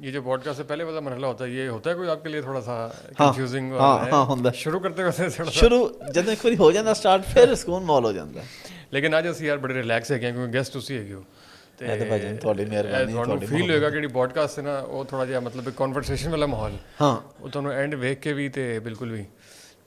یہ جو pod cost سے پہلے والا مرحلہ ہوتا ہے یہ ہوتا ہے کوئی آپ کے لیے تھوڑا سا کنفیوزنگ شروع کرتے ویسے شروع جب ایک بار ہو جاتا اسٹارٹ پھر سکون مال ہو جاتا ہے. لیکن آج ਅਸੀਂ ਯਾਰ ਬੜੇ ਰਿਲੈਕਸ ਹੈਗੇ ਕਿਉਂਕਿ ਗੈਸਟ ਤੁਸੀਂ ਹੈਗੇ ਹੋ ਤੇ ਭਾਜੀ ਤੁਹਾਡੀ ਮਿਹਰਬਾਨੀ. ਤੁਹਾਨੂੰ ਫੀਲ ਹੋਏਗਾ ਕਿ ਜਿਹੜੀ ਪੋਡਕਾਸਟ ਹੈ ਨਾ ਉਹ ਥੋੜਾ ਜਿਹਾ ਮਤਲਬ ਇੱਕ ਕਨਵਰਸੇਸ਼ਨ ਵਾਲਾ ਮਾਹੌਲ ਹਾਂ ਉਹ ਤੁਹਾਨੂੰ ਐਂਡ ਵੇਖ ਕੇ ਵੀ ਤੇ ਬਿਲਕੁਲ ਵੀ.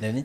ਨਹੀਂ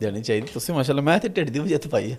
ਦੇਣੀ ਚਾਹੀਦੀ. ਤੁਸੀਂ ਮਾਸ਼ਾਅੱਲਾ ਮੈਂ ਤੇ ਢਿੱਡ ਦੀ ਵਜ੍ਹਾ ਤੇ ਪਾਈ ਹੈ.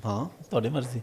ਹਾਂ ਤੁਹਾਡੀ ਮਰਜ਼ੀ.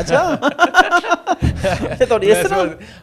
ਅੱਛਾ ਤੁਹਾਡੀ ਇਸ ਤਰ੍ਹਾਂ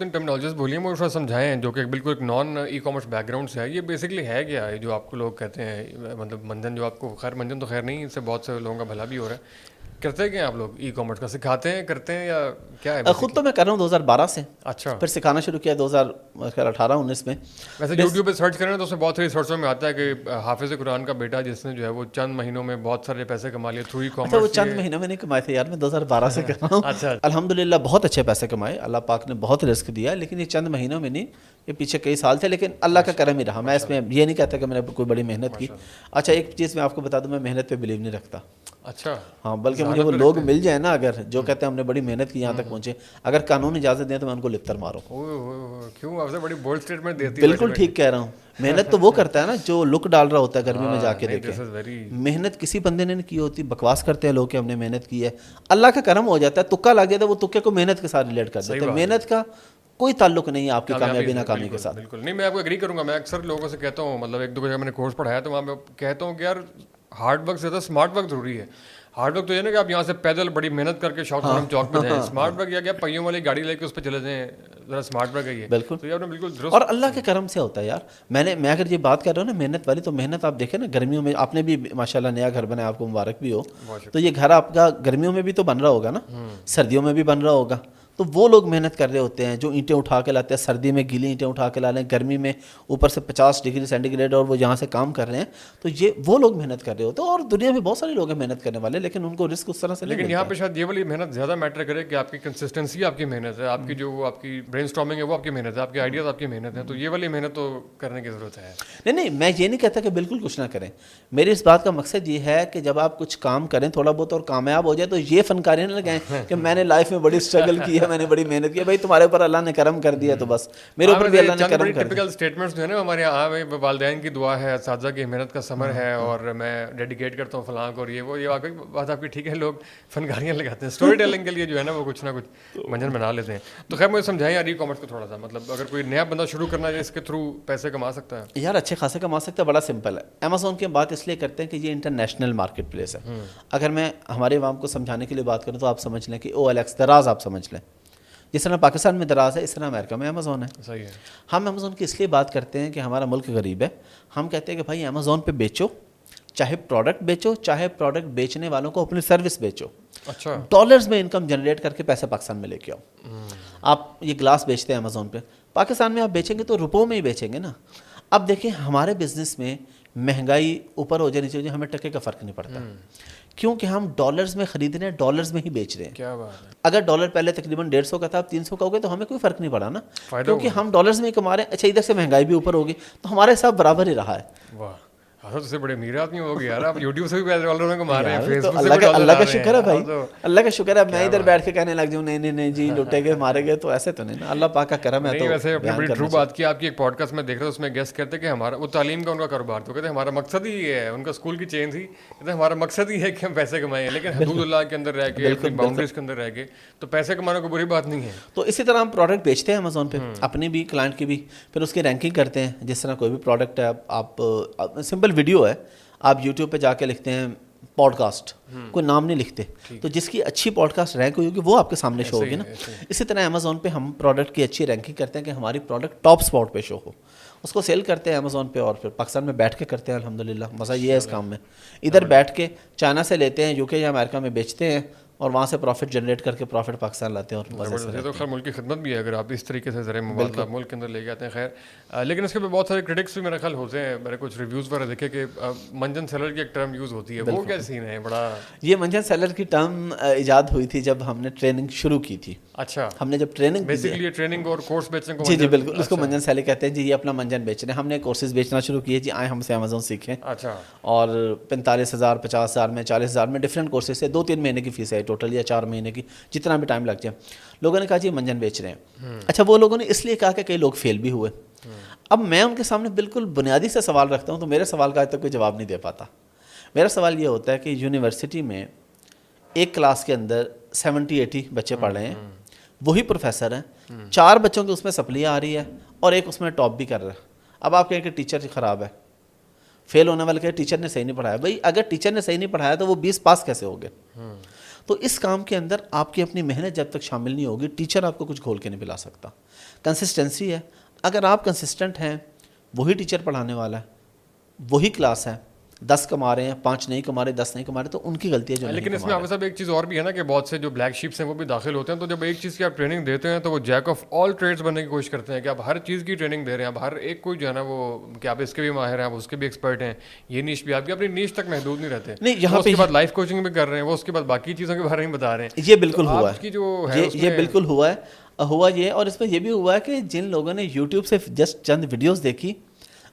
تین ٹرمینالوجیز بولیے مجھے تھوڑا سمجھائیں جو کہ بالکل ایک naan e commerce back ground سے ہے. یہ بیسکلی ہے کیا ہے جو آپ کو لوگ کہتے ہیں مطلب منجن جو آپ کو, خیر منجن تو خیر نہیں, اس سے بہت سے لوگوں کا بھلا بھی ہو رہا ہے, کرتے کیا آپ لوگ ای کامرس کا, سکھاتے ہیں کرتے ہیں یا کیا ہے؟ خود تو میں کر رہا ہوں 2012 سے. اچھا. پھر سکھانا شروع کیا 2018-19 میں. ویسے یوٹیوب پہ سرچ کریں تو اس میں بہت ساری سرچوں میں آتا ہے کہ حافظ قرآن کا بیٹا جس نے جو ہے وہ چند مہینوں میں بہت سارے پیسے کما لیے تھرو ای کامرس. وہ چند مہینوں میں نہیں کمائے تھے یار, میں 2012 سے کر رہا ہوں. اچھا. الحمدللہ بہت اچھے پیسے کمائے, اللہ پاک نے بہت رزق دیا, لیکن یہ چند مہینوں میں نہیں, یہ پیچھے کئی سال تھے, لیکن اللہ کا کرم ہی رہا. میں اس میں یہ نہیں کہتا کہ میں نے کوئی بڑی محنت کی. اچھا ایک چیز میں آپ کو بتا دوں, میں محنت پہ بلیو نہیں رکھتا. اچھا. ہاں, بلکہ مجھے وہ لوگ مل جائیں نا اگر جو کہتے ہیں ہم نے بڑی محنت کی یہاں تک پہنچے, اگر قانون اجازت دیں تو میں ان کو لپتر ماروں. کیوں آپ سے بڑی بولڈ اسٹیٹمنٹ دیتی ہے. بالکل ٹھیک کہہ رہا ہوں. محنت تو وہ کرتا ہے نا جو لک ڈال رہا ہوتا ہے گرمی میں جا کے دیکھے. محنت کسی بندے نے نہیں کی ہوتی, بکواس کرتے ہیں لوگ کہ ہم نے محنت کی ہے. اللہ کا کرم ہو جاتا ہے, تکا لگ جاتا ہے, وہ تکے کو محنت کے ساتھ ریلیٹ کر دیتے ہیں. محنت کا کوئی تعلق نہیں ہے آپ کی کامیابی ناکامی کے ساتھ. بالکل نہیں, میں آپ کو ایگری کروں گا. میں اکثر لوگوں سے کہتا ہوں, مطلب ایک دو جگہ میں نے کورس پڑھایا تو وہاں پہ کہتا ہوں کہ یار ہارڈ ورک سے زیادہ اسمارٹ ورک ضروری ہے. ہارڈ ورک تو یہ نا کہ آپ یہاں سے پیدل بڑی محنت کر کے شاٹ خانم چوک پہ جائیں. اسمارٹ ورک یا پہیوں والی گاڑی لے کے اس پہ چلے جائیں, ذرا اسمارٹ ورک ہے یہ. بالکل. تو یہ بالکل درست. اور اللہ کے کرم سے ہوتا ہے یار. میں اگر یہ بات کر رہا ہوں نا محنت والی, تو محنت آپ دیکھیں نا گرمیوں میں, آپ نے بھی ماشاءاللہ نیا گھر بنایا, آپ کو مبارک بھی ہو. تو یہ گھر آپ کا گرمیوں میں بھی تو بن رہا ہوگا نا, سردیوں میں بھی بن رہا ہوگا. تو وہ لوگ محنت کر رہے ہوتے ہیں جو اینٹیں اٹھا کے لاتے ہیں, سردی میں گیلی اینٹیں اٹھا کے لا لیں, گرمی میں اوپر سے 50 ڈگری سینٹی گریڈ اور وہ یہاں سے کام کر رہے ہیں. تو یہ وہ لوگ محنت کر رہے ہوتے ہیں, اور دنیا میں بہت سارے لوگ ہیں محنت کرنے والے, لیکن ان کو رزق اس طرح سے نہیں. لیکن یہاں پہ شاید یہ والی محنت زیادہ میٹر کرے کہ آپ کی کنسسٹنسی آپ کی محنت ہے, آپ کی جو آپ کی برین اسٹارمنگ ہے وہ آپ کی محنت ہے, آپ کے آئیڈیاز آپ کی محنت ہے. تو یہ والی محنت تو کرنے کی ضرورت ہے. نہیں, میں یہ نہیں کہتا کہ بالکل کچھ نہ کریں. میری اس بات کا مقصد یہ ہے کہ جب آپ کچھ کام کریں تھوڑا بہت اور کامیاب ہو جائے, تو یہ فنکاری نہ لگائیں کہ میں نے لائف میں بڑی اسٹرگل کی ہے, میں نے بڑی محنت کی ہے. بھائی تمہارے اوپر اللہ نے کرم کر دیا تو بس, میرے اوپر بھی اللہ نے کرم کر دیا. ٹپیکل اسٹیٹمنٹس جو ہے نا ہمارے یہاں, والدین کی دعا ہے, اساتذہ کی محنت کا ثمر ہے, اور میں ڈیڈیکیٹ کرتا ہوں فلاں کو, اور یہ وہ, یہ واقعی بات آپ کی ٹھیک ہے. لوگ فنکاریاں لگاتے ہیں اسٹوری ٹیلنگ کے لیے جو ہے نا, وہ کچھ نہ کچھ منجن بنا لیتے ہیں. تو خیر مجھے سمجھائیں یار ای کامرس کو تھوڑا سا, مطلب اگر کوئی نیا بندہ شروع کرنا ہے اس کے تھرو پیسے کما سکتا ہے. یار اچھے خاصے کما سکتا ہے, بڑا سمپل ہے. امیزون کی بات اس لیے کرتے ہیں کہ یہ انٹرنیشنل مارکیٹ پلیس ہے. اگر میں ہمارے عوام کو سمجھانے کے لیے بات کروں تو آپ سمجھ لیں کہ OLX دراز آپ سمجھ لیں, جس طرح پاکستان میں دراز ہے اس طرح امریکہ میں امیزون ہے. صحیح ہے. ہم امیزون کی اس لیے بات کرتے ہیں کہ ہمارا ملک غریب ہے. ہم کہتے ہیں کہ بھائی امیزون پہ بیچو, چاہے پروڈکٹ بیچو, چاہے پروڈکٹ بیچنے والوں کو اپنی سروس بیچو. اچھا. ڈالرز میں انکم جنریٹ کر کے پیسے پاکستان میں لے کے آؤ. آپ یہ گلاس بیچتے ہیں امیزون پہ, پاکستان میں آپ بیچیں گے تو روپوں میں ہی بیچیں گے نا. اب دیکھیں ہمارے بزنس میں مہنگائی اوپر ہو جائے نیچے ہو جائے, ہمیں ٹکے کا فرق نہیں پڑتا, کیونکہ ہم ڈالرز میں خرید رہے ہیں, ڈالرز میں ہی بیچ رہے ہیں. کیا بات ہے. اگر ڈالر پہلے تقریباً 150 کا تھا, اب 300 کا ہو گیا, تو ہمیں کوئی فرق نہیں پڑا نا, کیونکہ ہم ڈالرز میں ہی کما رہے ہیں. اچھا ادھر سے مہنگائی بھی اوپر ہوگی تو ہمارے ساتھ برابر ہی رہا ہے. واہ, تو سے بڑے امیر آدمی ہو گئے یار آپ. یوٹیوب سے بھی ڈالر میں کما رہے ہیں, فیس بک سے بھی ڈالر. اللہ کا شکر ہے بھائی, اللہ کا شکر ہے. میں ادھر بیٹھ کے کہنے لگ جاؤں نہیں جی لوٹے گئے مارے گئے, تو ایسے تو نہیں نا, اللہ پاک کا کرم ہے. تو ویسے اپنی بڑی ٹرو بات کی. آپ کی ایک پوڈ کاسٹ میں دیکھ رہا ہوں, اس میں گیسٹ کرتے کہ ہمارا وہ تعلیم کا ان کا کاروبار, تو کہتے ہیں ہمارا مقصد ہی یہ ہے, ان کا اسکول کی چین تھی, کہتے ہیں ہمارا مقصد ہی ہے کہ ہم پیسے کمائیں, لیکن حدود اللہ کے اندر رہ کے, اپنی باؤنڈریز کے اندر رہ کے, تو پیسے کمانا کوئی بری بات نہیں ہے. تو اسی طرح ہم پروڈکٹ بیچتے ہیں امیزون پہ, اپنے بھی کلائنٹ کی بھی, پھر اس کی رینکنگ کرتے ہیں. جس طرح کوئی بھی پروڈکٹ ہے, آپ سمپل ویڈیو ہے, آپ یوٹیوب پہ جا کے لکھتے ہیں پوڈ کاسٹ, کوئی نام نہیں لکھتے, تو جس کی اچھی پوڈ کاسٹ رینک ہوئی ہوگی وہ آپ کے سامنے شو ہوگی نا. اسی طرح امیزون پہ ہم پروڈکٹ کی اچھی رینکنگ کرتے ہیں کہ ہماری پروڈکٹ ٹاپ اسپاٹ پہ شو ہو, اس کو سیل کرتے ہیں امیزون پہ, اور پھر پاکستان میں بیٹھ کے کرتے ہیں. الحمدللہ مزہ یہ ہے اس کام میں, ادھر بیٹھ کے چائنا سے لیتے ہیں, UK یا امریکہ میں بیچتے ہیں, اور وہاں سے پروفٹ جنریٹ کر کے پروفٹ پاکستان لاتے ہیں. اور یہ تو خیر ملک کی خدمت بھی ہے اگر آپ اس طریقے سے ذرا مبادلہ ملک کے اندر لے کے آتے ہیں. خیر لیکن اس کے بہت سارے کرٹکس بھی میرا خیال ہوتے ہیں. میں نے کچھ ریویوز وغیرہ دیکھے کہ منجن سیلر کی ایک ٹرم یوز ہوتی ہے, وہ کیا سین ہے بڑا. یہ منجن سیلر کی ٹرم ایجاد ہوئی تھی جب ہم نے ٹریننگ شروع کی تھی. اچھا. ہم نے جب ٹریننگ بیسیکلی ٹریننگ اور کورس بیچنے کو, جی بالکل, اس کو منجن سیلر کہتے ہیں. جی یہ اپنا منجن بیچ رہے ہیں, ہم نے کورسز بیچنا شروع کیے, جی آئیں ہم سے امیزون سیکھیں. اچھا. اور 45,000 50,000 میں 40,000 میں ڈفرینٹ کورسز ہے, 2-3 مہینے کی فیس ہے ٹوٹل, یا 4 مہینے کی, جتنا بھی ٹائم لگ جائے. لوگوں نے کہا جی منجن بیچ رہے ہیں. اچھا وہ لوگوں نے اس لیے کہا کہ کئی لوگ فیل بھی ہوئے. اب میں ان کے سامنے بالکل بنیادی سے سوال رکھتا ہوں, تو میرے سوال کا آج تک کوئی جواب نہیں دے پاتا. میرا سوال یہ ہوتا ہے کہ یونیورسٹی میں ایک کلاس کے اندر 70-80 بچے پڑھ رہے ہیں, وہی پروفیسر ہیں, 4 بچوں کی اس میں سپلیاں آ رہی ہے, اور ایک اس میں ٹاپ بھی کر رہا ہے. اب آپ کہیں کہ ٹیچر خراب ہے, فیل ہونے والے کہ ٹیچر نے صحیح نہیں پڑھایا. بھائی اگر ٹیچر نے صحیح نہیں پڑھایا تو وہ 20 پاس کیسے ہو گئے؟ تو اس کام کے اندر آپ کی اپنی محنت جب تک شامل نہیں ہوگی ٹیچر آپ کو کچھ کھول کے نہیں پلا سکتا. کنسسٹنسی ہے, اگر آپ کنسسٹنٹ ہیں, وہی ٹیچر پڑھانے والا ہے, وہی کلاس ہے, 10 کما رہے ہیں, 5 نہیں کما رہے, 10 نہیں کما رہے, تو ان کی غلطی ہے جو نہیں. لیکن اس میں آپ صاحب ایک چیز اور بھی ہے نا کہ بہت سے جو بلیک شیپس ہیں وہ بھی داخل ہوتے ہیں, تو جب ایک چیز کی آپ ٹریننگ دیتے ہیں تو وہ جیک آف آل ٹریڈس بننے کی کوشش کرتے ہیں کہ آپ ہر چیز کی ٹریننگ دے رہے ہیں, آپ ہر ایک کوئی جو ہے نا وہ کہ آپ اس کے بھی ماہر ہیں, آپ اس کے بھی ایکسپرٹ ہیں, یہ نیش بھی آپ کی اپنی نیش تک محدود نہیں رہتے. نہیں, یہاں اس کے بعد لائف کوچنگ بھی کر رہے ہیں, وہ اس کے بعد باقی چیزوں کے بارے میں بتا رہے ہیں. یہ بالکل ہوا ہے, یہ بالکل ہوا یہ. اور اس میں یہ بھی ہوا ہے کہ جن لوگوں نے یوٹیوب سے جسٹ چند ویڈیوز دیکھی,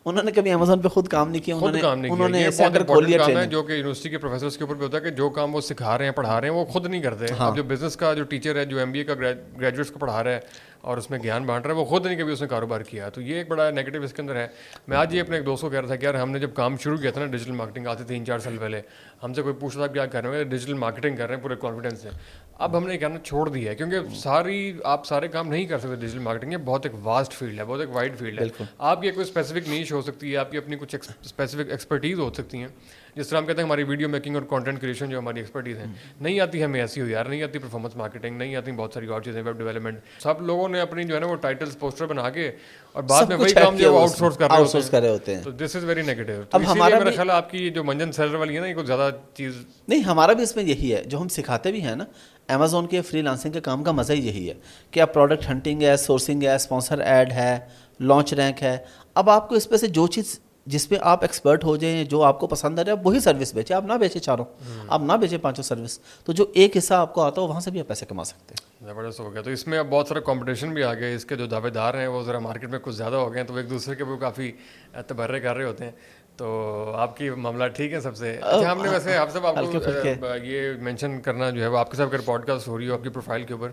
انہوں نے کبھی امیزون پہ خود کام نہیں کیا, انہوں نے سینٹر کھول لیا ٹریننگ. جو کہ یونیورسٹی کے پروفیسرز کے اوپر بھی ہوتا ہے کہ جو کام وہ سکھا رہے ہیں پڑھا رہے ہیں وہ خود نہیں کرتے. اب جو بزنس کا جو ٹیچر ہے, جو MBA کا گریجویٹس کو پڑھا رہا ہے اور اس میں گیان بانٹ رہا ہے, وہ خود نہیں کبھی اس نے کاروبار کیا. تو یہ ایک بڑا نیگیٹو اس کے اندر ہے. میں آج یہ اپنے ایک دوست کو کہہ رہا تھا کہ یار ہم نے جب کام شروع کیا تھا نا ڈیجیٹل مارکیٹنگ, آتے 3-4 سال پہلے ہم سے کوئی پوچھتا تھا کیا کر رہے ہیں, ڈیجیٹل مارکیٹنگ کر رہے ہیں پورے کانفیڈنس سے. اب ہم نے کہنا چھوڑ دیا ہے کیونکہ آپ سارے کام نہیں کر سکتے ڈیجیٹل مارکیٹنگ. یہ بہت ایک واسٹ فیلڈ ہے, بہت ایک وائڈ فیلڈ ہے. آپ کی کوئی اسپیسیفک نیش ہو سکتی ہے, آپ کی اپنی کچھ اسپیسیفک ایکسپرٹیز ہو سکتی ہیں. جس طرح ہم کہتے ہیں ہماری ویڈیو میکنگ اور کانٹینٹ کریشن جو ہماری ایکسپرٹیز ہیں, نہیں آتی ہمیں ایسی ہو یار, نہیں آتی پرفارمنس مارکیٹنگ, نہیں آتی بہت ساری اور چیزیں, ویب ڈیولپمنٹ. سب لوگوں نے اپنی جو ہے نا وہ ٹائٹلس پوسٹر بنا کے اور بعد میں وہی کام جو آؤٹ سورس کر رہے ہوتے ہیں. تو دس از ویری نیگیٹو. اب ہمارا میرا خیال ہے آپ کی جو منجن سیلر والی ہے نا, یہ کچھ زیادہ چیز نہیں, ہمارا بھی اس میں یہی ہے جو ہم سکھاتے بھی ہیں نا. امیزون کے فری لانسنگ کے کام کا مزہ ہی یہی ہے کہ آپ پروڈکٹ ہنٹنگ ہے, سورسنگ ہے, اسپانسر ایڈ ہے, لانچ رینک ہے. اب آپ کو اس پہ سے جو چیز جس پہ آپ ایکسپرٹ ہو جائیں, جو آپ کو پسند آ رہا ہے, وہی سروس بیچیں. آپ نہ بیچیں چاروں, آپ نہ بیچیں 5 سروس, تو جو ایک حصہ آپ کو آتا ہو وہاں سے بھی آپ پیسے کما سکتے ہیں. زبردست ہو گیا. تو اس میں اب بہت سارا کمپٹیشن بھی آ گیا, اس کے جو دعوے دار ہیں وہ ذرا مارکیٹ میں کچھ زیادہ ہو گئے ہیں, تو ایک دوسرے کے وہ کافی تبرے کر رہے ہوتے ہیں. تو آپ کی معاملہ ٹھیک ہے سب سے. اچھا, ہم نے ویسے آپ سب آپ کو یہ مینشن کرنا جو ہے وہ آپ کے ساتھ اگر پوڈ کاسٹ ہو رہی ہو آپ کی پروفائل کے اوپر,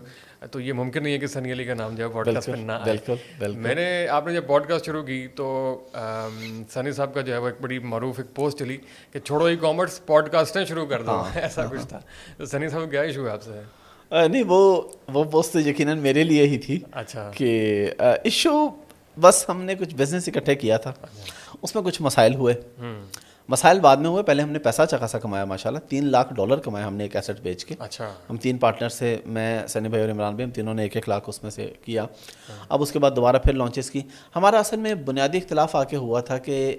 تو یہ ممکن نہیں ہے کہ سنی علی کا نام جو ہے پوڈ کاسٹ پہ نہ آئے. میں نے آپ نے جب پوڈ کاسٹ شروع کی تو سنی صاحب کا جو ہے وہ ایک بڑی معروف ایک پوسٹ چلی کہ چھوڑو ای کامرس, پوڈ کاسٹیں شروع کر دو, ایسا کچھ تھا. تو سنی صاحب کیا ایشو ہے آپ سے؟ نہیں, وہ پوسٹ تو یقیناً میرے لیے ہی تھی. اچھا, کہ ایشو بس ہم نے کچھ بزنس اکٹھے کیا تھا, اس میں کچھ مسائل ہوئے. مسائل بعد میں ہوئے, پہلے ہم نے پیسہ اچھا خاصا کمایا ماشاءاللہ, $3 لاکھ کمایا ہم نے ایک ایسٹ بیچ کے. اچھا, ہم 3 پارٹنر سے, میں, سنی بھائی اور عمران بھائی, ہم تینوں نے 1-1 لاکھ اس میں سے کیا. اب اس کے بعد دوبارہ پھر لانچز کی. ہمارا اصل میں بنیادی اختلاف آ کے ہوا تھا کہ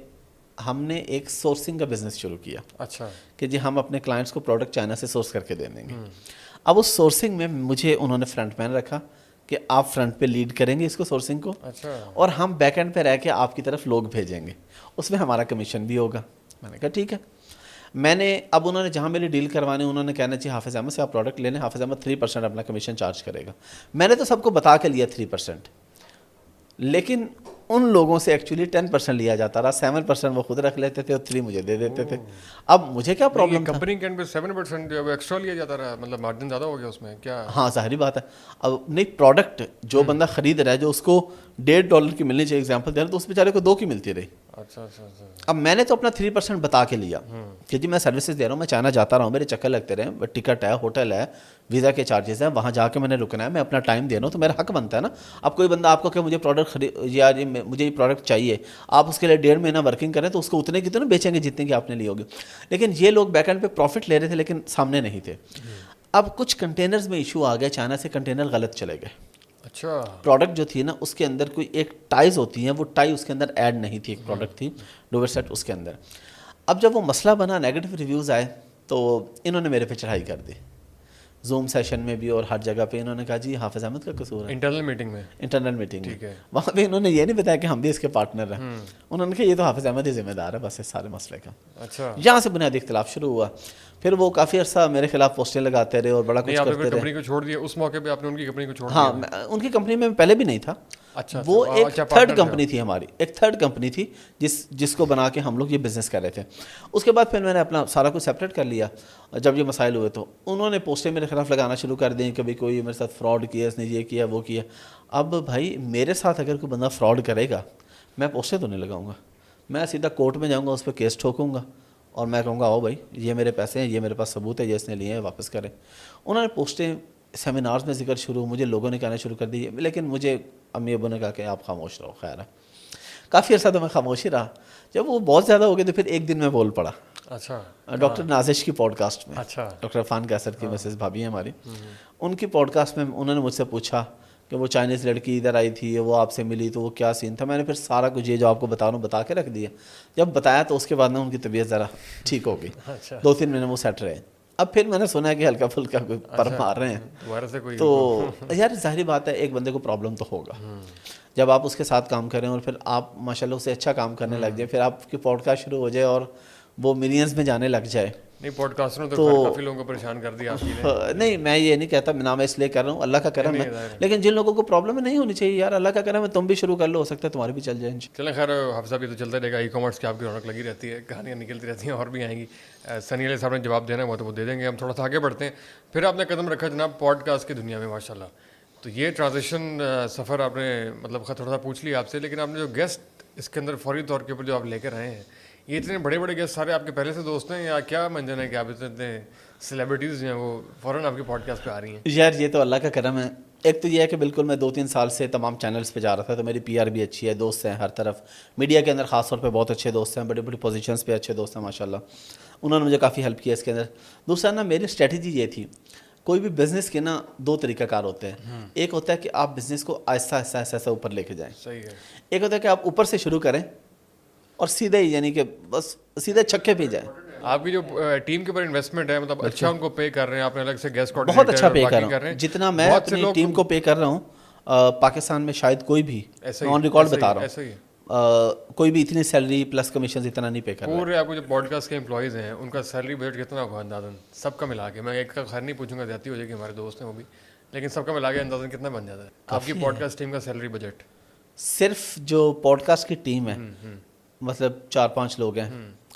ہم نے ایک سورسنگ کا بزنس شروع کیا. اچھا, کہ جی ہم اپنے کلائنٹس کو پروڈکٹ چائنا سے سورس کر کے دے دیں گے. اب اس سورسنگ میں مجھے انہوں نے فرنٹ مین رکھا کہ آپ فرنٹ پہ لیڈ کریں گے اس کو سورسنگ کو, اور ہم بیک اینڈ پہ رہ کے آپ کی طرف لوگ بھیجیں گے, اس میں ہمارا کمیشن بھی ہوگا. میں نے کہا ٹھیک ہے. میں نے اب انہوں نے جہاں میری ڈیل کروانے, انہوں نے کہنا چاہیے حافظ احمد سے آپ پروڈکٹ لے لیں, حافظ احمد 3% اپنا کمیشن چارج کرے گا. میں نے تو سب کو بتا کے لیا 3%, لیکن ان لوگوں سے ایکچولی 10% لیا جاتا رہا. 7% وہ خود رکھ لیتے تھے اور 3 مجھے دے دیتے تھے. اب مجھے کیا پرابلم تھا, کمپنی کے اندر 7% جو ہے وہ ایکسٹرا لیا جاتا رہا, مطلب مارجن زیادہ ہو گیا اس میں کیا؟ ہاں ظاہری بات ہے. اب نہیں, پروڈکٹ جو بندہ خرید رہا ہے, جو اس کو $1.5 کی ملنی چاہیے ایگزامپل دے رہا, تو اس بیچارے کو 2 کی ملتی رہی. اچھا. اب میں نے تو اپنا 3% بتا کے لیا کہ جی میں سروسز دے رہا ہوں, میں چائنا جاتا رہا ہوں, میرے چکر لگتے رہے, ٹکٹ ہے, ہوٹل ہے, ویزا کے چارجز ہیں, وہاں جا کے میں نے رکنا ہے, میں اپنا ٹائم دے رہا ہوں, تو میرا حق بنتا ہے نا. اب کوئی بندہ آپ کو کہ مجھے پروڈکٹ یا مجھے یہ پروڈکٹ چاہیے, آپ اس کے لیے 1.5 مہینہ ورکنگ کریں تو اس کو اتنے کی تو نا بیچیں گے جتنے کی آپ نے لی ہوگی. لیکن یہ لوگ بیک اینڈ پہ پروفٹ لے رہے تھے لیکن سامنے نہیں تھے. اب کچھ کنٹینرز میں ایشو آ گیا, چائنا سے کنٹینر غلط چلے گئے. اچھا, پروڈکٹ جو تھی نا اس کے اندر کوئی ایک ٹائز ہوتی ہیں, وہ ٹائی اس کے اندر ایڈ نہیں تھی, ایک پروڈکٹ تھی ڈوور سیٹ اس کے اندر. اب جب وہ مسئلہ بنا, نیگیٹو ریویوز آئے, تو انہوں نے میرے پہ چڑھائی کر دی. زوم سیشن میں بھی اور ہر جگہ پہ انہوں نے کہا جی حافظ احمد کا قصور ہے. انٹرنل میٹنگ میں وہاں پہ انہوں نے یہ نہیں بتایا کہ ہم بھی اس کے پارٹنر ہیں. انہوں نے کہا یہ تو حافظ احمد ہی ذمہ دار ہے بس اس سارے مسئلے کا. اچھا, یہاں سے بنیادی اختلاف شروع ہوا. پھر وہ کافی عرصہ میرے خلاف پوسٹیں لگاتے رہے اور بڑا کچھ کرتے رہے. کمپنی کو چھوڑ دیا اس موقع پہ آپ نے, ان کی کمپنی کو چھوڑ دیا؟ ہاں, ان کی کمپنی میں پہلے بھی نہیں تھا. اچھا, وہ ایک تھرڈ کمپنی تھی ہماری, ایک تھرڈ کمپنی تھی جس کو بنا کے ہم لوگ یہ بزنس کر رہے تھے. اس کے بعد پھر میں نے اپنا سارا کچھ سیپریٹ کر لیا. جب یہ مسائل ہوئے تو انہوں نے پوسٹیں میرے خلاف لگانا شروع کر دیں, کبھی کوئی میرے ساتھ فراڈ کیا, اس نے یہ کیا وہ کیا. اب بھائی میرے ساتھ اگر کوئی بندہ فراڈ کرے گا, میں پوسٹیں تو نہیں لگاؤں گا, میں سیدھا کورٹ میں جاؤں گا, اس پہ کیس ٹھوکوں گا اور میں کہوں گا آؤ بھائی یہ میرے پیسے ہیں, یہ میرے پاس ثبوت ہے, یہ اس نے لیے ہیں, واپس کریں. انہوں نے پوسٹیں سیمینارز میں ذکر شروع, مجھے لوگوں نے کہنا شروع کر دی, لیکن مجھے امی ابو نے کہا کہ آپ خاموش رہو. خیر ہے, کافی عرصہ تو میں خاموش ہی رہا. جب وہ بہت زیادہ ہو گئے تو پھر ایک دن میں بول پڑا. اچھا ڈاکٹر نازش کی پوڈ کاسٹ میں. اچھا ڈاکٹر عرفان کیسر کی مسز بھابھی ہیں ہماری, ان کی پوڈ کاسٹ میں انہوں نے مجھ سے پوچھا کہ وہ چائنیز لڑکی ادھر آئی تھی, وہ آپ سے ملی تو وہ کیا سین تھا. میں نے پھر سارا کچھ یہ جو آپ کو بتا رہا ہوں بتا کے رکھ دیا. جب بتایا تو اس کے بعد نا ان کی طبیعت ذرا ٹھیک ہو گئی, 2-3 مہینے وہ سیٹ رہے. اب پھر میں نے سنا ہے کہ ہلکا پھلکا کوئی پر مار رہے ہیں. تو یار ظاہری بات ہے ایک بندے کو پرابلم تو ہوگا جب آپ اس کے ساتھ کام کریں اور پھر آپ ماشاء اللہ اسے اچھا کام کرنے لگ جائیں, پھر آپ کی پوڈ کاسٹ شروع ہو جائے اور وہ ملینز میں جانے لگ جائے. نہیں پوڈ کاسٹ نے تو کافی لوگوں کو پریشان کر دیا آپ نے. نہیں میں یہ نہیں کہتا, نام اس لیے کر رہا ہوں, اللہ کا کرم ہے. لیکن جن لوگوں کو پرابلم نہیں ہونی چاہیے یار, اللہ کا کرم ہے, تم بھی شروع کر لو, ہو سکتا ہے تمہاری بھی چل جائیں. چلیں خیر حفظہ بھی تو چلتا رہے گا, ای کامرس کی آپ کی رونق لگی رہتی ہے, کہانیاں نکلتی رہتی ہیں اور بھی آئیں گی. سنی علیہ صاحب نے جواب دینا ہے وہ تو وہ دے دیں گے. ہم تھوڑا سا آگے بڑھتے ہیں. پھر آپ نے قدم رکھا جناب پوڈ کاسٹ کی دنیا میں ماشاء اللہ, تو یہ ٹرانزیشن سفر آپ نے مطلب تھوڑا سا پوچھ لیا آپ سے, لیکن آپ نے جو گیسٹ اس کے اندر فوری طور کے اوپر جو آپ لے کر آئے ہیں, یہ اتنے بڑے بڑے گیسٹ سارے آپ کے پہلے سے دوست ہیں یا کیا منجن ہے کہ آپ اتنے سیلیبریٹیز جو ہیں وہ فوراً آپ کے پوڈ کاسٹ پہ آ رہی ہیں؟ یار یہ تو اللہ کا کرم ہے. ایک تو یہ ہے کہ بالکل میں 2-3 سال سے تمام چینلز پہ جا رہا تھا, تو میری PR بھی اچھی ہے, دوست ہیں ہر طرف, میڈیا کے اندر خاص طور پہ بہت اچھے دوست ہیں, بڑی بڑی پوزیشنز پہ اچھے دوست ہیں ماشاء اللہ. انہوں نے مجھے کافی ہیلپ کیا اس کے اندر. دوسرا نا میری اسٹریٹجی یہ تھی, کوئی بھی بزنس کے نا 2 طریقہ کار ہوتے ہیں. ایک ہوتا ہے کہ آپ بزنس کو آہستہ آہستہ ایسا اوپر لے کے جائیں. صحیح ہے. ایک ہوتا ہے کہ آپ اوپر سے شروع کریں اور سیدھے ہی یعنی کہ بس سیدھے چھکے پہ جائیں. آپ کی جو ٹیم کے اوپر انویسٹمنٹ ہے مطلب اچھا ان کو پے کر رہے ہیں, آپ نے الگ سے گیسٹ کوآرڈینیٹر بہت اچھا پے کر رہا ہوں. جتنا میں اپنی ٹیم کو پے کر رہا ہوں پاکستان میں شاید کوئی بھی, آن ریکارڈ بتا رہا ہوں, کوئی بھی اتنی سیلری پلس کمیشن اتنا نہیں پے کر رہا. پورے آپ کو جو پوڈ کاسٹ کے امپلائیز ہیں ان کا سیلری بجٹ کتنا ہوگا اندازاً سب کا ملا کے؟ میں ایک کا خیر نہیں پوچھوں گا, زیادتی ہو جائے گی, ہمارے دوست ہیں وہ بھی, لیکن سب کا ملا کے اندازاً کتنا بن جاتا ہے آپ کی پوڈ کاسٹ ٹیم کا سیلری بجٹ؟ صرف جو پوڈ کاسٹ کی ٹیم ہے مطلب 4-5 لوگ ہیں,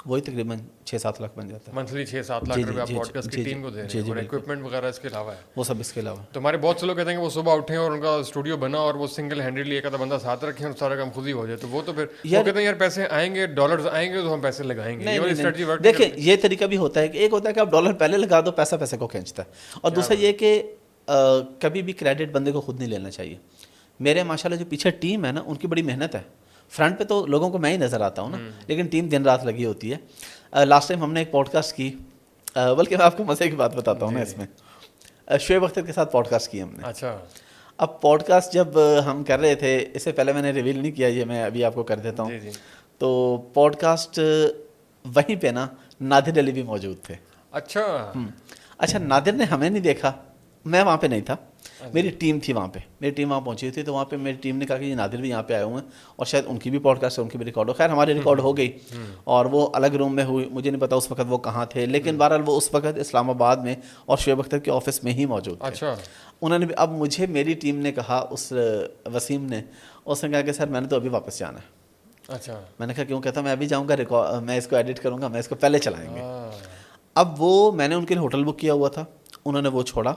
وہی تقریباً 6-7 لاکھ بن جاتا ہے منتھلی. 6-7 لاکھ روپے آپ پوڈ کاسٹ کی ٹیم کو دے رہے ہیں, اور اکوپمنٹ وغیرہ اس کے علاوہ ہے وہ سب اس کے علاوہ. تو ہمارے بہت سے لوگ کہتے ہیں کہ وہ صبح اٹھیں اور ان کا اسٹوڈیو بنا اور وہ سنگل ہینڈیڈلی ایک آدھا بندہ ساتھ رکھیں اور سارا کام خود ہی ہو جائے, تو وہ تو پھر وہ کہتے ہیں یار پیسے آئیں گے, ڈالرز آئیں گے تو ہم پیسے لگائیں گے. دیکھیں یہ طریقہ بھی ہوتا ہے کہ ایک ہوتا ہے کہ آپ ڈالر پہلے لگا دو, پیسہ پیسے کو کھینچتا ہے, اور دوسرا یہ کہ کبھی بھی کریڈٹ بندے کو خود نہیں لینا چاہیے. میرے ماشاءاللہ جو پیچھے ٹیم ہے نا ان کی بڑی محنت ہے. فرنٹ پہ تو لوگوں کو میں ہی نظر آتا ہوں نا, لیکن ٹیم دن رات لگی ہوتی ہے. لاسٹ ٹائم ہم نے ایک پوڈ کاسٹ کی, بلکہ میں آپ کو مزے کی بات بتاتا ہوں نا, اس میں شعیب اختر کے ساتھ پوڈ کاسٹ کی ہم نے. اچھا. اب پوڈ کاسٹ جب ہم کر رہے تھے, اس سے پہلے میں نے ریویل نہیں کیا, یہ میں ابھی آپ کو کر دیتا ہوں. تو پوڈ کاسٹ وہیں پہ نا نادر علی بھی موجود تھے. اچھا نادر نے ہمیں نہیں دیکھا, میں وہاں پہ نہیں تھا, میری ٹیم تھی وہاں پہ, میری ٹیم وہاں پہنچی تھی, تو وہاں پہ میری ٹیم نے کہا کہ یہ نادر بھی یہاں پہ آئے ہوئے ہیں اور شاید ان کی بھی پوڈ کاسٹ ہے, ان کی بھی ریکارڈ ہو. خیر ہماری ریکارڈ ہو گئی اور وہ الگ روم میں ہوئی, مجھے نہیں پتا اس وقت وہ کہاں تھے, لیکن بہرحال وہ اس وقت اسلام آباد میں اور شعیب اختر کے آفس میں ہی موجود تھے. اچھا. انہوں نے بھی, اب مجھے میری ٹیم نے کہا, اس وسیم نے, اس نے کہا کہ سر میں نے تو ابھی واپس جانا ہے. اچھا. میں نے کہا کیوں؟ کہتا میں ابھی جاؤں گا, میں اس کو ایڈٹ کروں گا, میں اس کو پہلے چلائیں گے. اب وہ میں نے ان کے لیے ہوٹل بک کیا ہوا تھا, انہوں نے وہ چھوڑا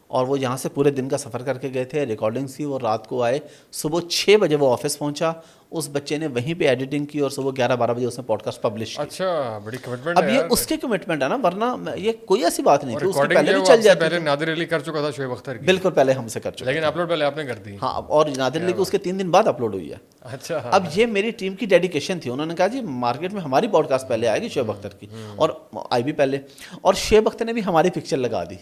اور وہ یہاں سے پورے دن کا سفر کر کے گئے تھے, ریکارڈنگ سی, وہ رات کو آئے, صبح 6 بجے وہ آفس پہنچا, اس بچے نے وہیں پہ ایڈیٹنگ کی اور صبح 11-12 بجے اس نے پوڈ کاسٹ پبلش کی. اچھا, بڑی کمٹمنٹ. اب یہ اس کی کمٹمنٹ ہے نا, ورنہ یہ کوئی ایسی بات نہیں تھی, اس سے پہلے بھی چل جاتی. پہلے نادر علی کر چکا تھا شعیب اختر کی, بالکل پہلے ہم سے کر چکا, لیکن اپلوڈ پہلے آپ نے کر دی. ہاں, اور نادر علی کو اس کے 3 دن بعد اپلوڈ ہوئی ہے. اچھا. اب یہ میری ٹیم کی ڈیڈیکیشن تھی, انہوں نے کہا جی مارکیٹ میں ہماری پوڈ کاسٹ پہلے آئے گی شعیب اختر کی, اور آئی بھی پہلے, اور شعیب اختر نے بھی ہماری پکچر لگا دی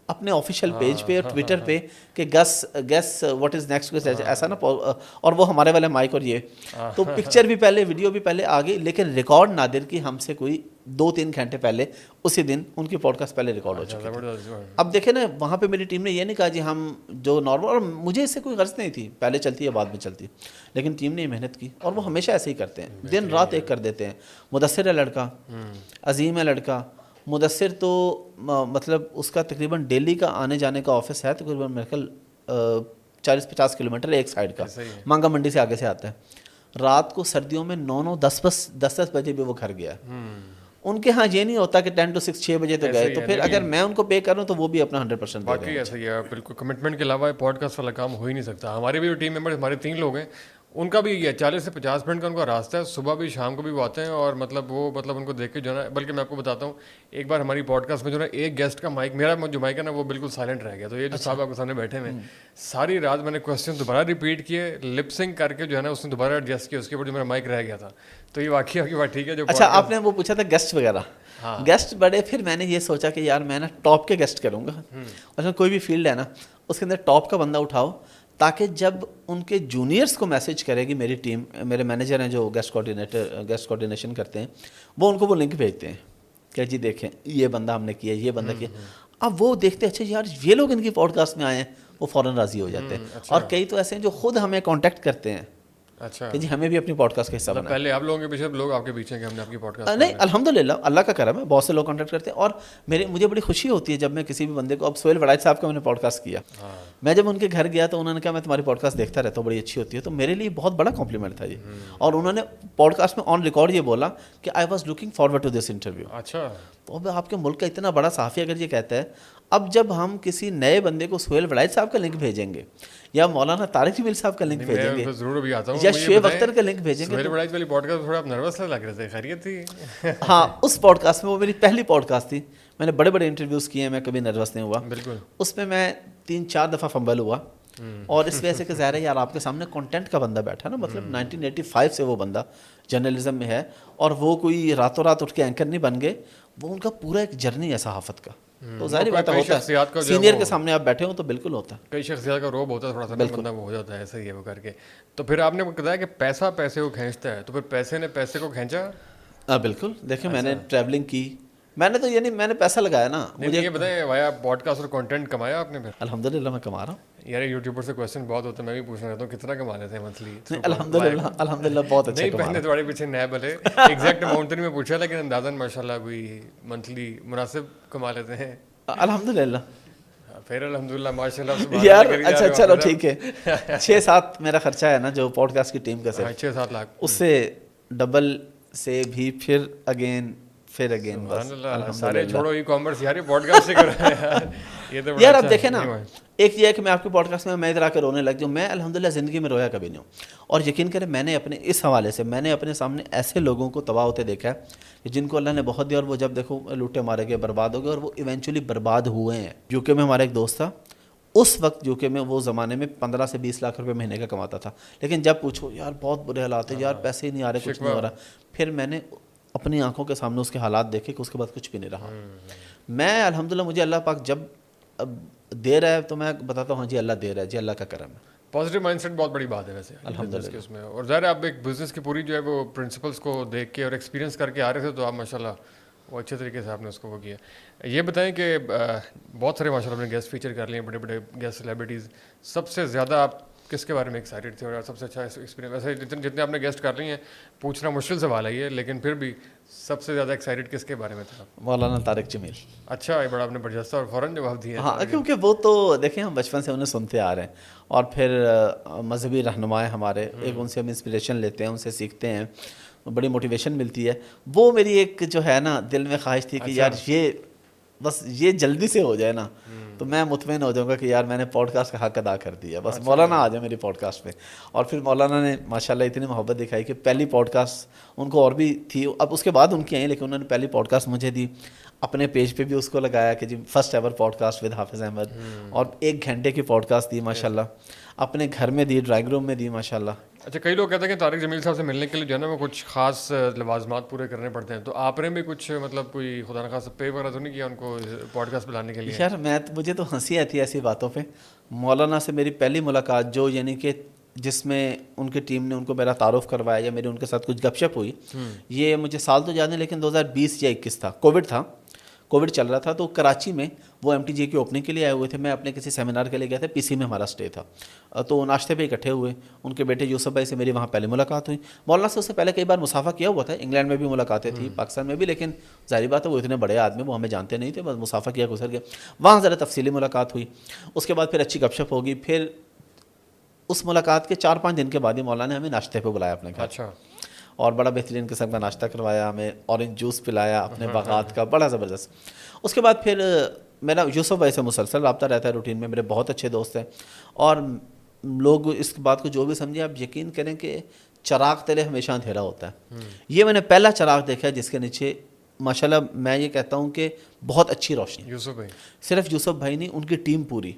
اپنے آفیشیل پیج پہ اور ٹویٹر پہ کہ گیس واٹ از نیکسٹ, ایسا نا, اور وہ ہمارے والے مائک اور یہ, تو پکچر بھی پہلے, ویڈیو بھی پہلے آ گئی, لیکن ریکارڈ نادر کی ہم سے کوئی 2-3 گھنٹے پہلے, اسی دن ان کی پوڈ کاسٹ پہلے ریکارڈ ہو چکی تھی. اب دیکھیں نا, وہاں پہ میری ٹیم نے یہ نہیں کہا جی ہم جو نارمل, اور مجھے اس سے کوئی غرض نہیں تھی, پہلے چلتی ہے بعد میں چلتی, لیکن ٹیم نے محنت کی, اور وہ ہمیشہ ایسے ہی کرتے ہیں, دن رات ایک کر دیتے ہیں. مدثر ہے لڑکا, عظیم ہے لڑکا. مدثر تو مطلب اس کا تقریباً ڈیلی کا آنے جانے کا آفس ہے, تقریباً میرے خیال 40-50 کلومیٹر ایک سائڈ کا, مانگا منڈی سے آگے سے آتا ہے. رات کو سردیوں میں 9-10 بجے بھی وہ گھر گیا. ان کے ہاں یہ نہیں ہوتا کہ 10 to 6 6 بجے تو گئے, تو پھر اگر میں ان کو پے کروں تو وہ بھی اپنا 100% باقی ایسا ہی ہے. بالکل کمٹمنٹ کے علاوہ پوڈ کاسٹ والا کام ہو ہی نہیں سکتا. ہمارے بھی جو ٹیم ممبر, ہمارے 3 لوگ ہیں, ان کا بھی یہ 40 سے 50 منٹ کا ان کا راستہ ہے, صبح بھی شام کو بھی وہ آتے ہیں, اور مطلب وہ مطلب ان کو دیکھ کے جو ہے نا, بلکہ میں آپ کو بتاتا ہوں ایک بار ہماری پوڈ کاسٹ میں جو ہے نا ایک گیسٹ کا مائک, میرا جو مائک ہے نا وہ بالکل سائلنٹ رہ گیا, تو یہ جو صاحب آپ کے سامنے بیٹھے ہوئے ساری رات میں نے کوشچن دوبارہ ریپیٹ کیے, لپ سنک کر کے جو ہے نا اس نے دوبارہ ایڈجسٹ کیا, اس کے اوپر جو میرا مائک رہ گیا تھا. تو یہ واقعی آپ کی بات ٹھیک ہے. جو اچھا آپ نے وہ پوچھا تھا گیسٹ وغیرہ, گیسٹ بڑے, پھر میں نے یہ سوچا کہ یار میں نا ٹاپ کے گیسٹ کروں گا, اور کوئی بھی فیلڈ ہے نا اس کے اندر ٹاپ کا بندہ اٹھاؤ, تاکہ جب ان کے جونیئرس کو میسج کرے گی میری ٹیم, میرے مینیجر ہیں جو گیسٹ کوآرڈینیشن کرتے ہیں, وہ ان کو وہ لنک بھیجتے ہیں کہ جی دیکھیں یہ بندہ ہم نے کیا, یہ بندہ کیا. اب وہ دیکھتے ہیں اچھا یار یہ لوگ ان کی پوڈ کاسٹ میں آئے ہیں, وہ فوراً راضی ہو جاتے ہیں. اور کئی تو ایسے ہیں جو خود ہمیں کانٹیکٹ کرتے ہیں اچھا کہ جی ہمیں بھی اپنی پوڈ کاسٹ کا حصہ بنانا. پہلے آپ لوگوں کے پیچھے لوگ آپ کے پیچھے کہ ہم نے آپ کی پوڈ کاسٹ نہیں الحمدللہ اللہ کا کرم ہے, بہت سے لوگ کانٹیکٹ کرتے ہیں. اور مجھے بڑی خوشی ہوتی ہے جب میں کسی بھی بندے کو, اب سہیل وڑائچ صاحب کا میں نے پوڈ کاسٹ کیا, میں جب ان کے گھر گیا تو انہوں نے کہا میں تمہاری پوڈ کاسٹ دیکھتا رہتا ہوں, بڑی اچھی ہوتی ہے. تو میرے لیے بہت بڑا کمپلیمنٹ تھا یہ, اور انہوں نے پوڈ کاسٹ میں آن ریکارڈ یہ بولا کہ I was looking forward to this interview. اچھا تو اب آپ کے ملک کا اتنا بڑا صحافی اگر یہ کہتا ہے, اب جب ہم کسی نئے بندے کو سہیل وڑائچ صاحب کا لنک بھیجیں گے, یا مولانا طارق جمیل صاحب کا لنک بھیجیں گے, ضرور بھی آتا ہوں, یا شعیب اختر کا لنک بھیجیں گے. سہیل وڑائچ والی پوڈ کاسٹ تھوڑا آپ نروس لگ رہے تھے, خیریت تھی؟ ہاں اس پوڈ کاسٹ میں, وہ میری پہلی پوڈ کاسٹ تھی, میں نے بڑے بڑے انٹرویوز کیے ہیں, میں کبھی نروس نہیں ہوا. بالکل. اس میں میں 3-4 دفعہ فمبل ہوا, اور اس وجہ سے کہ ظاہر ہے یار آپ کے سامنے کنٹینٹ کا بندہ بیٹھا نا, مطلب 1985 سے وہ بندہ جرنلزم میں ہے, اور وہ کوئی راتوں رات اٹھ کے اینکر نہیں بن گئے, وہ ان کا پورا ایک جرنی ہے صحافت کا. تو ظاہر بات ہوتا ہے سینئر کے سامنے آپ بیٹھے ہو تو بالکل ہوتا ہے. کئی شخصیات کا روب ہوتا ہے تھوڑا سا, بندہ وہ ہو جاتا ہے ایسا ہی ہے وہ کر کے. تو پھر آپ نے بتایا کہ پیسہ پیسے کو کھینچتا ہے, تو پھر پیسے نے پیسے کو کھینچا؟ بالکل. دیکھیں میں نے ٹریولنگ کی, میں نے تو یعنی میں نے پیسہ لگایا نا. مجھے یہ بتائیں وایا پوڈ کاسٹ اور کنٹینٹ کمایا آپ نے پھر؟ الحمدللہ میں کما رہا ہوں. یار یوٹیوبر سے کوشچن بہت ہوتے ہیں, میں بھی پوچھنا چاہتا ہوں کتنا کما لیتے ہیں منتھلی؟ الحمدللہ بہت اچھا. نہیں پہلے تھوڑے پیچھے نئے بھلے ایگزیکٹ اماؤنٹ نہیں میں پوچھا, لیکن اندازاً ماشاءاللہ کوئی منتھلی مناسب کما لیتے ہیں؟ الحمدللہ. پھر الحمدللہ ماشاءاللہ یار اچھا چلو ٹھیک ہے, 6-7 میرا خرچہ ہے نا جو پوڈ کاسٹ کی ٹیم کا, 6-7 لاکھ, اس سے ڈبل سے بھی پھر اگین. سارے چھوڑو ای کامرس, یار پوڈ کاسٹ سے کرو یار. اب دیکھیں نا, ایک یہ ہے کہ میں آپ کے پوڈ کاسٹ میں ادھر آ کے رونے لگ جاؤں, میں الحمدللہ زندگی میں رویا کبھی نہیں ہوں. اور یقین کریں میں نے اپنے اس حوالے سے میں نے اپنے سامنے ایسے لوگوں کو تباہ ہوتے دیکھا ہے جن کو اللہ نے بہت دیا, اور وہ جب دیکھو لوٹے مارے گئے, برباد ہو گئے, اور وہ ایونچولی برباد ہوئے ہیں. یو کے میں ہمارا ایک دوست تھا, اس وقت یو کے میں وہ زمانے میں 15 سے 20 لاکھ روپے مہینے کا کماتا تھا, لیکن جب پوچھو یار بہت برے حالات ہیں, یار پیسے ہی نہیں آ رہے, کچھ نہیں ہو رہا. پھر میں نے اپنی آنکھوں کے سامنے اس کے حالات دیکھے کہ اس کے بعد کچھ بھی نہیں رہا. میں الحمدللہ مجھے اللہ پاک جب دے رہا ہے تو میں بتاتا ہوں ہاں جی اللہ دے رہا ہے, جی اللہ کا کرم ہے. پازیٹیو مائنڈ سیٹ بہت بڑی بات ہے ویسے الحمدللہ اس میں. اور ظاہر ہے آپ ایک بزنس کی پوری جو ہے وہ پرنسپلس کو دیکھ کے اور ایکسپیرینس کر کے آ رہے تھے, تو آپ ماشاءاللہ وہ اچھے طریقے سے آپ نے اس کو وہ کیا. یہ بتائیں کہ بہت سارے ماشاءاللہ آپ نے گیسٹ فیچر کر لیے, بڑے بڑے گیسٹ سیلیبریٹیز, سب سے زیادہ آپ کس کے بارے میں ایکسائٹیڈ تھے, اور سب سے اچھا ایکسپیرینس؟ ویسے جتنے آپ نے گیسٹ کر لی ہیں پوچھنا مشکل سوال ہے یہ, لیکن پھر بھی سب سے زیادہ ایکسائٹیڈ کس کے بارے میں تھا؟ مولانا طارق جمیل. اچھا, یہ بڑا آپ نے برجستہ اور فوراً جواب دیا. ہاں کیونکہ وہ تو دیکھیں ہم بچپن سے انہیں سنتے آ رہے ہیں, اور پھر مذہبی رہنما ہمارے, ایک ان سے ہم انسپریشن لیتے ہیں, ان سے سیکھتے ہیں, بڑی موٹیویشن ملتی ہے. وہ میری ایک جو ہے نا دل میں خواہش تھی کہ یار یہ بس یہ جلدی سے ہو جائے نا تو میں مطمئن ہو جاؤں گا کہ یار میں نے پوڈ کاسٹ کا حق ادا کر دیا, بس مولانا آ جائے میری پوڈ کاسٹ پہ. اور پھر مولانا نے ماشاءاللہ اتنی محبت دکھائی کہ پہلی پوڈ کاسٹ ان کو اور بھی تھی, اب اس کے بعد ان کی آئیں, لیکن انہوں نے پہلی پوڈ کاسٹ مجھے دی, اپنے پیج پہ بھی اس کو لگایا کہ جی first ever podcast with Hafiz Ahmed, اور 1 گھنٹے کی پوڈ کاسٹ دی ماشاءاللہ, اپنے گھر میں دی, ڈرائنگ روم میں دی ماشاءاللہ. اچھا, کئی لوگ کہتے ہیں کہ طارق جمیل صاحب سے ملنے کے لیے جو ہے نا وہ کچھ خاص لوازمات پورے کرنے پڑتے ہیں, تو آپ نے بھی کچھ مطلب کوئی خدا نخواستہ پے وغیرہ تو نہیں کیا ان کو پوڈ کاسٹ پہ لانے کے لیے؟ یار مجھے تو ہنسی آتی ہے ایسی باتوں پہ. مولانا سے میری پہلی ملاقات جو یعنی کہ جس میں ان کی ٹیم نے ان کو میرا تعارف کروایا یا میری ان کے ساتھ کچھ گپ شپ ہوئی, یہ مجھے سال تو یاد نہیں لیکن 2020 یا 21 تھا, کووڈ چل رہا تھا, تو کراچی میں وہ ایم ٹی جی کی اوپننگ کے لیے آئے ہوئے تھے, میں اپنے کسی سیمینار کے لیے گیا تھا, پی سی میں ہمارا اسٹے تھا, تو ناشتے پہ اکٹھے ہوئے, ان کے بیٹے یوسف بھائی سے میری وہاں پہلے ملاقات ہوئی. مولانا سے اس سے پہلے کئی بار مصافحہ کیا ہوا تھا, انگلینڈ میں بھی ملاقاتیں تھیں, پاکستان میں بھی, لیکن ظاہری بات ہے وہ اتنے بڑے آدمی وہ ہمیں جانتے نہیں تھے, بس مصافحہ کیا گزر گیا, وہاں ذرا تفصیلی ملاقات ہوئی. اس کے بعد پھر اچھی گپ شپ ہوگی, پھر اس ملاقات کے 4-5 دن کے بعد ہی مولانا نے ہمیں ناشتے پہ بلایا اپنے گھر. اچھا, اور بڑا بہترین قسم کا ناشتہ کروایا, ہمیں اورنج جوس پلایا اپنے باغات کا, بڑا زبردست. اس کے بعد پھر میرا یوسف بھائی سے مسلسل رابطہ رہتا ہے روٹین میں, میرے بہت اچھے دوست ہیں, اور لوگ اس بات کو جو بھی سمجھیں آپ یقین کریں کہ چراغ تلے ہمیشہ اندھیرا ہوتا ہے. یہ میں نے پہلا چراغ دیکھا ہے جس کے نیچے ماشاءاللہ میں یہ کہتا ہوں کہ بہت اچھی روشنی. یوسف بھائی, صرف یوسف بھائی نہیں, ان کی ٹیم پوری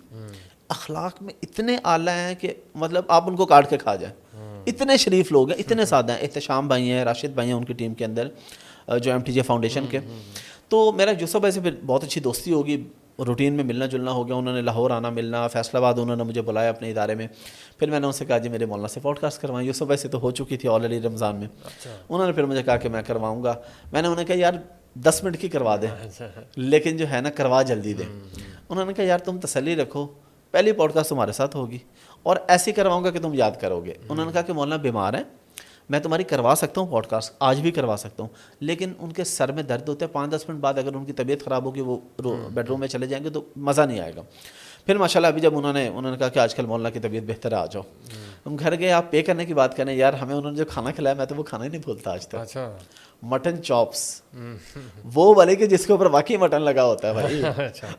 اخلاق میں اتنے اعلیٰ ہیں کہ مطلب آپ ان کو کاٹ کے کھا جائیں. اتنے شریف لوگ ہیں, اتنے سادہ ہیں. احتشام بھائی ہیں, راشد بھائی ہیں ان کی ٹیم کے اندر جو MTJ فاؤنڈیشن کے. تو میرا یوسف بھائی سے پھر بہت اچھی دوستی ہوگی, روٹین میں ملنا جلنا ہو گیا. انہوں نے لاہور آنا ملنا, فیصل آباد انہوں نے مجھے بلایا اپنے ادارے میں. پھر میں نے ان سے کہا جی میرے مولانا سے پوڈ کاسٹ کروائیں. یوسف بھائی سے تو ہو چکی تھی آلریڈی رمضان میں. انہوں نے پھر مجھے کہا کہ میں کرواؤں گا. میں نے انہیں کہا یار 10 منٹ کی کروا دیں لیکن جو ہے نا کروا جلدی دیں. انہوں نے کہا یار تم تسلی رکھو, پہلی پوڈ کاسٹ تمہارے ساتھ ہوگی اور ایسی کرواؤں گا کہ تم یاد کرو گے. انہوں نے کہا کہ مولانا بیمار ہیں, میں تمہاری کروا سکتا ہوں پوڈ کاسٹ, آج بھی کروا سکتا ہوں, لیکن ان کے سر میں درد ہوتا ہے. 5-10 منٹ بعد اگر ان کی طبیعت خراب ہوگی وہ بیڈ روم میں چلے جائیں گے تو مزہ نہیں آئے گا. پھر ماشاءاللہ ابھی جب انہوں نے کہا کہ آج کل مولانا کی طبیعت بہتر ہے, آ جاؤ. ہم گھر گئے, آپ پے کرنے کی بات کریں یار, ہمیں انہوں نے جو کھانا کھلایا میں تو وہ کھانا ہی نہیں بھولتا آج تک. مٹن چاپس, وہ والے کہ جس کے اوپر واقعی مٹن لگا ہوتا ہے بھائی.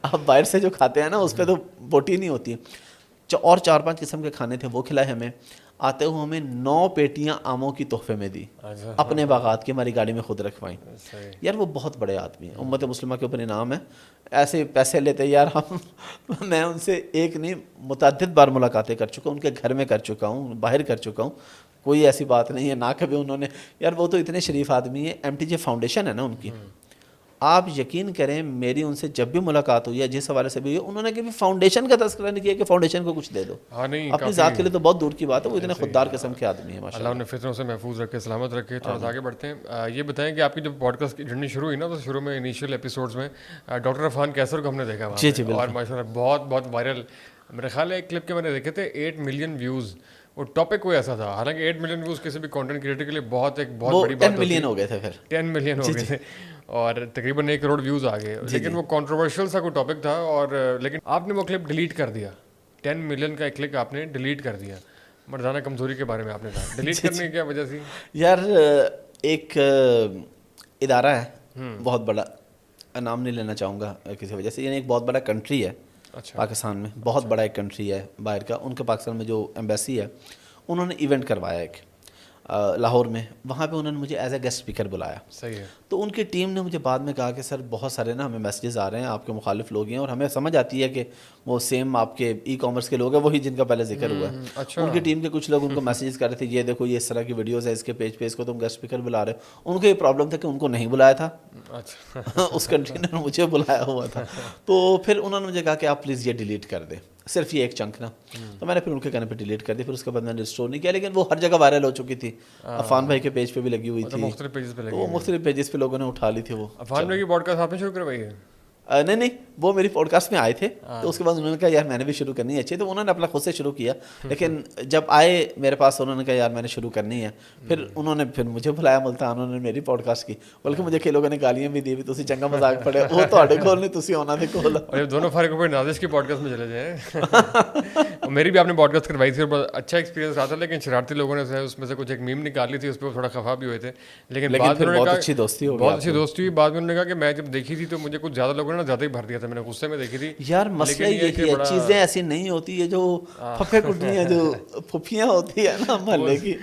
آپ باہر سے جو کھاتے ہیں نا اس پہ تو بوٹی نہیں ہوتی. اور 4-5 قسم کے کھانے تھے, وہ کھلائے ہمیں. آتے ہوئے ہمیں 9 پیٹیاں آموں کی تحفے میں دی, اپنے باغات کی, ہماری گاڑی میں خود رکھوائیں. یار وہ بہت بڑے آدمی ہیں, امت مسلمہ کے اوپر انعام ہے. ایسے پیسے لیتے یار ہم, میں ان سے ایک نہیں متعدد بار ملاقاتیں کر چکا ہوں, ان کے گھر میں کر چکا ہوں, باہر کر چکا ہوں, کوئی ایسی بات نہیں ہے. نہ کبھی انہوں نے, یار وہ تو اتنے شریف آدمی ہیں. MTJ فاؤنڈیشن ہے نا ان کی, آپ یقین کریں میری ان سے جب بھی ملاقات ہوئی ہے جس حوالے سے بھی ہوئی, انہوں نے کبھی فاؤنڈیشن کا تذکرہ نہیں کیا کہ فاؤنڈیشن کو کچھ دے دو. اپنی ذات کے لیے تو بہت دور کی بات ہے, وہ اتنے خوددار قسم کے آدمی ہیں ماشاءاللہ. اللہ نے فتنوں سے محفوظ رکھے, سلامت رکھے. تھوڑا سا آگے بڑھتے ہیں. یہ بتائیں کہ آپ کی جب پوڈ کاسٹ کی جرنی شروع ہوئی نا, تو شروع میں انیشیل ایپیسوڈز میں ڈاکٹر عرفان کیسر کو ہم نے دیکھا وہاں پہ, اور ماشاءاللہ بہت بہت وائرل. میرے خیال ہے ایک کلپ کے میں نے دیکھے تھے 8 ملین ویوز. وہ ٹاپک کوئی ایسا تھا, حالانکہ 8 ملین ویوز کسی بھی کانٹینٹ کریٹر کے لیے بہت بڑی بات. 10 ملین ہو گئے تھے, پھر 10 ملین ہو گئے تھے اور تقریباً 1 کروڑ ویوز آ گئے. لیکن وہ کنٹروورشل سا کوئی ٹاپک تھا, اور لیکن آپ نے وہ کلپ ڈیلیٹ کر دیا. 10 ملین کا ایک کلپ آپ نے ڈیلیٹ کر دیا. مردانہ کمزوری کے بارے میں آپ نے کہا, ڈیلیٹ کرنے کی کیا وجہ تھی؟ یار ایک ادارہ ہے بہت بڑا, نام نہیں لینا چاہوں گا کسی وجہ سے, یعنی ایک بہت بڑا کنٹری ہے پاکستان میں, بہت بڑا ایک کنٹری ہے باہر کا. ان کے پاکستان میں جو ایمبیسی ہے, انہوں نے ایونٹ کروایا ایک لاہور میں. وہاں پہ انہوں نے مجھے ایز اے گیسٹ اسپیکر بلایا. صحیح ہے. تو ان کی ٹیم نے مجھے بعد میں کہا کہ سر بہت سارے نا ہمیں میسیجز آ رہے ہیں, آپ کے مخالف لوگ ہیں, اور ہمیں سمجھ آتی ہے کہ وہ سیم آپ کے ای کامرس کے لوگ ہیں, وہی جن کا پہلے ذکر ہوا ہے. ان کی ٹیم کے کچھ لوگ ان کو میسیجز کر رہے تھے, یہ دیکھو یہ اس طرح کی ویڈیوز ہے اس کے پیج پہ, اس کو تم گیسٹ اسپیکر بلا رہے ہو. ان کو یہ پرابلم تھا کہ ان کو نہیں بلایا تھا, اس کنٹری نے مجھے بلایا ہوا تھا. تو پھر انہوں نے مجھے کہا کہ آپ پلیز یہ ڈیلیٹ کر دیں, صرف یہ ایک چنک نا. تو میں نے پھر ان کے کہنے پہ ڈیلیٹ کر دی. پھر اس کے بعد میں نے ریسٹور نہیں کیا, لیکن وہ ہر جگہ وائرل ہو چکی تھی. عفان بھائی کے پیج پہ بھی لگی ہوئی تھی, مختلف پیجز پہ لگی, وہ مختلف پیجز پہ لوگوں نے اٹھا لی تھی. وہ عفان بھائی کی پوڈ کاسٹ آپ نے شروع کروائی ہے؟ نہیں, وہ میری پوڈ کاسٹ میں آئے تھے, تو اس کے بعد انہوں نے کہا یار میں نے بھی شروع کرنی ہے. اچھی, تو انہوں نے اپنا خود سے شروع کیا, لیکن جب آئے میرے پاس انہوں نے کہا یار میں نے شروع کرنی ہے. پھر انہوں نے پھر مجھے بلایا ملتان, انہوں نے میری پوڈ کاسٹ کی, بلکہ مجھے کئی لوگوں نے گالیاں بھی دی, بھی تسی چنگا مذاق پڑے, وہ تہاڈے کول نہیں تسی ہونا دے کول. اور یہ دونوں فارق اوپر نازش کی پوڈ کاسٹ میں چلے جائیں. میری بھی آپ نے پوڈ کاسٹ کروائی تھی اور بہت اچھا ایکسپیرینس رہا تھا, لیکن شرارتی لوگوں نے اس میں سے کچھ ایک میم نکالی تھی, اس پہ تھوڑا خفا بھی ہوئے تھے. لیکن بعد میں بہت اچھی دوستی ہوئی, بہت اچھی دوستی ہوئی. بعد میں انہوں نے کہا کہ میں جب دیکھی تھی تو مجھے کچھ زیادہ لوگوں نے زیادہ ہی بھر دیا تھا, میں نے غصے میں دیکھی تھی. یار مسئلہ یہ ہے, چیزیں ایسی نہیں ہوتی ہے جو پھپھے کٹنیاں جو پھپھیاں ہوتی ہے نا محلے کی,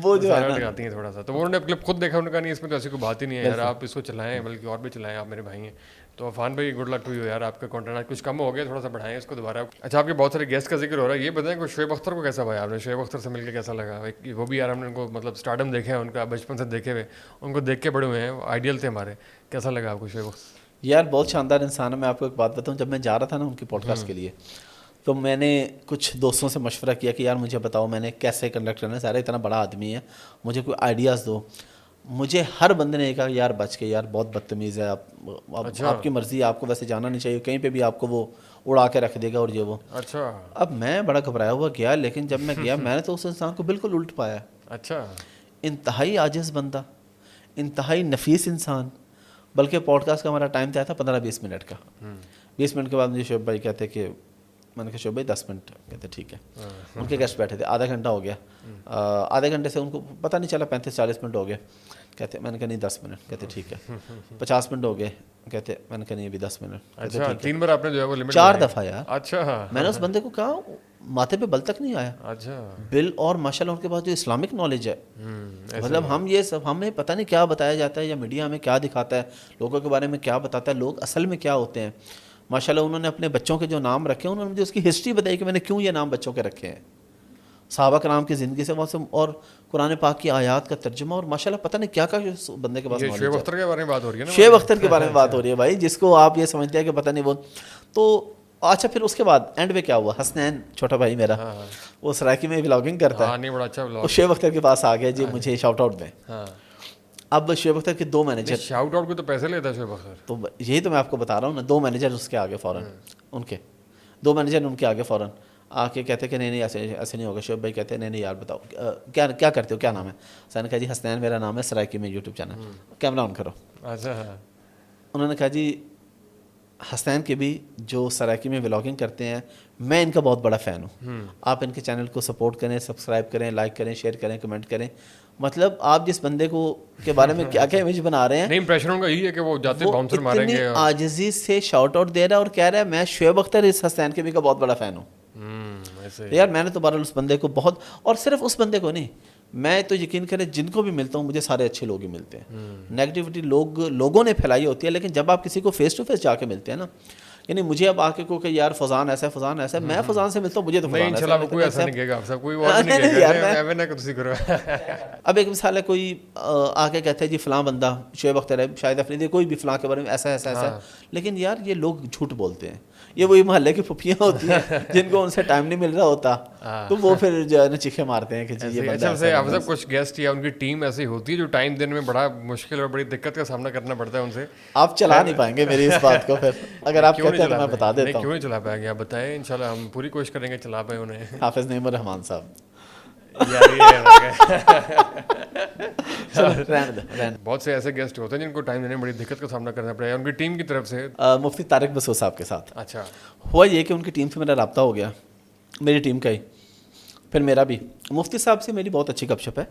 وہ جو ہے نا آتی ہیں تھوڑا سا. تو انہوں نے کلپ خود دیکھا, انہوں نے کہا نہیں اس میں تو ایسی کوئی بات ہی نہیں ہے یار, آپ اس کو چلائیں, بلکہ اور بھی چلائیں, آپ میرے بھائی ہیں. تو عفان بھائی گڈ لک ٹو یو یار, آپ کا کانٹینٹ آج کچھ کم ہو گیا, تھوڑا سا بڑھائیں اس کو دوبارہ. اچھا, آپ کے بہت سارے گیسٹ کا ذکر ہو رہا ہے, یہ بتائیں کہ شعیب اختر کو کیسا بھایا آپ نے, شعیب اختر سے مل کے کیسا لگا؟ وہ بھی یار ہم نے ان کو مطلب اسٹارڈم دیکھے ہیں, ان کا بچپن سے دیکھے ہوئے, ان کو دیکھ کے بڑے ہوئے ہیں, آئیڈیل تھے ہمارے. کیسا لگا آپ کو شعیب اختر؟ یار بہت شاندار انسان ہے. میں آپ کو ایک بات بتاؤں, جب میں جا رہا تھا نا ان کی پوڈ کاسٹ کے لیے, تو میں نے کچھ دوستوں سے مشورہ کیا کہ یار مجھے بتاؤ میں نے کیسے کنڈکٹ کرنا ہے, سارا اتنا بڑا آدمی ہے, مجھے کوئی آئیڈیاز دو. مجھے ہر بندے نے کہا یار بچ کے, یار بہت بدتمیز ہے, آپ کی مرضی, آپ کو ویسے جانا نہیں چاہیے, کہیں پہ بھی آپ کو وہ اڑا کے رکھ دے گا اور یہ وہ. اچھا. اب میں بڑا گھبرایا ہوا گیا, لیکن جب میں گیا میں نے تو اس انسان کو بالکل الٹ پایا. اچھا. انتہائی عاجز بندہ, انتہائی نفیس انسان. بلکہ پوڈ کاسٹ کا ہمارا ٹائم طے تھا 15-20 منٹ کا. 20 منٹ کے بعد مجھے شعیب بھائی کہتے کہ, میں نے کہا شعیب بھائی 10 منٹ, کہتے ٹھیک ہے. ان کے گیسٹ بیٹھے تھے, آدھا گھنٹہ ہو گیا, آدھے گھنٹے سے ان کو پتہ نہیں چلا 35-40 منٹ ہو گئے. کہتے, میں نے کہا نہیں 10 منٹ, کہتے ٹھیک ہے. 50 منٹ ہو گئے, کہتے, میں نے کہا نہیں ابھی 10 منٹ. اچھا, 3 بار آپ نے جو ہے وہ لمٹ 4 دفعہ یار. اچھا. میں نے اس بندے کو کہا ماتھے پہ بل تک نہیں آیا. اچھا. بل اور ماشاء اللہ ان کے پاس جو اسلامک نالج ہے, مطلب ہم یہ سب ہمیں پتہ نہیں کیا بتایا جاتا ہے یا میڈیا ہمیں کیا دکھاتا ہے, لوگوں کے بارے میں کیا بتاتا ہے, لوگ اصل میں کیا ہوتے ہیں. ماشاء اللہ انہوں نے اپنے بچوں کے جو نام رکھے ہیں, انہوں نے مجھے اس کی ہسٹری بتائی کہ میں نے کیوں یہ نام بچوں کے رکھے ہیں, صحابہ کرام کی زندگی سے موسم اور قرآن پاک کی آیات کا ترجمہ, اور ماشاء اللہ پتہ نہیں کیا بندے کے پاس نالج ہے. شعیب اختر کے بارے میں بات ہو رہی ہے نا, شعیب اختر کے بارے میں بات ہو رہی ہے بھائی, جس کو آپ یہ سمجھتے ہیں کہ پتہ نہیں وہ. تو اچھا پھر اس کے بعد اینڈ پہ کیا ہوا, حسنین چھوٹا بھائی میرا, وہ سرائکی میں ولاگنگ کرتا ہے, بڑا اچھا وہ شعیب اختر کے پاس آ گیا جی مجھے شاؤٹ آؤٹ دیں. اب شعیب اختر کے 2 مینیجر, شاؤٹ آؤٹ کو تو پیسے لیتا ہے شعیب اختر, تو یہی تو میں آپ کو بتا رہا ہوں نا, 2 مینیجر اس کے آگے فوراً, ان کے 2 مینیجر ان کے آگے فوراً آ کے کہتے کہ نہیں ایسے نہیں ہوگا. شعیب بھائی کہتے ہیں نہیں یار بتاؤ کیا کرتے ہو, کیا نام ہے. میں نے کہا جی حسنین میرا نام ہے, سرائکی میں یوٹیوب چینل, کیمرہ آن کرو. اچھا. انہوں نے کہا جی حسنین کے بھی جو سرائکی میں ولاگنگ کرتے ہیں, میں ان کا بہت بڑا فین ہوں, آپ ان کے چینل کو سپورٹ کریں, سبسکرائب کریں, لائک کریں, شیئر کریں, کمنٹ کریں. مطلب آپ جس بندے کو کے بارے میں کیا کیا امیج بنا رہے ہیں, نہیں امپریشن ان کا یہی ہے کہ وہ جاتے باؤنسر ماریں گے, اتنی عاجزی سے شاؤٹ آؤٹ دے رہا ہے اور کہہ رہا ہے میں شعیب اختر اس حسنین کے بھی کا بہت بڑا فین ہوں. یار میں نے تو بہرحال اس بندے کو بہت, اور صرف اس بندے کو نہیں, میں تو یقین کریں جن کو بھی ملتا ہوں مجھے سارے اچھے لوگ ہی ملتے ہیں. نیگیٹیوٹی لوگوں نے پھیلائی ہوتی ہے, لیکن جب آپ کسی کو فیس ٹو فیس جا کے ملتے ہیں نا, یعنی مجھے اب آ کے کو کہ یار فضان ایسا ہے, فضان ایسا ہے, میں فضان سے ملتا ہوں, مجھے تو فضان ایسا ہے. کوئی ایسا نہیں کہے گا آپ سب, کوئی اور نہیں کہے گا. اب ایک مثال ہے, کوئی آ کے کہتا ہے جی فلاں بندہ شعیب اختر ہے, شاہد افریدی, کوئی بھی فلاں کے بارے میں ایسا ایسا ایسا, لیکن یار یہ لوگ جھوٹ بولتے ہیں. یہ وہی محلے کی پھپھیاں ہوتی ہیں جن کو ان سے ٹائم نہیں مل رہا ہوتا, تو وہ پھر جو ہے نا چیخے مارتے ہیں کہ جی یہ بندہ ایسا ہے. اچھا کچھ گیسٹ یا ان کی ٹیم ایسی ہوتی ہے جو ٹائم دینے میں بڑا مشکل اور بڑی دقت کا سامنا کرنا پڑتا ہے ان سے, آپ چلا نہیں پائیں گے میری اس بات کو, پھر اگر آپ کہتے ہیں تو میں بتا دیتا ہوں. کیوں نہیں چلا پائیں گے, آپ بتائیں, انشاءاللہ ہم پوری کوشش کریں گے چلا پائیں انہیں. حافظ نعیم الرحمان صاحب, بہت سے ایسے گیسٹ ہوتے ہیں جن کو ٹائم دینے میں بڑی دقت کا سامنا کرنا پڑا ہے ان کی ٹیم کی طرف سے. مفتی طارق بسو صاحب کے ساتھ اچھا ہوا یہ کہ ان کی ٹیم سے میرا رابطہ ہو گیا, میری ٹیم کا ہی, پھر میرا بھی. مفتی صاحب سے میری بہت اچھی گپ شپ ہے,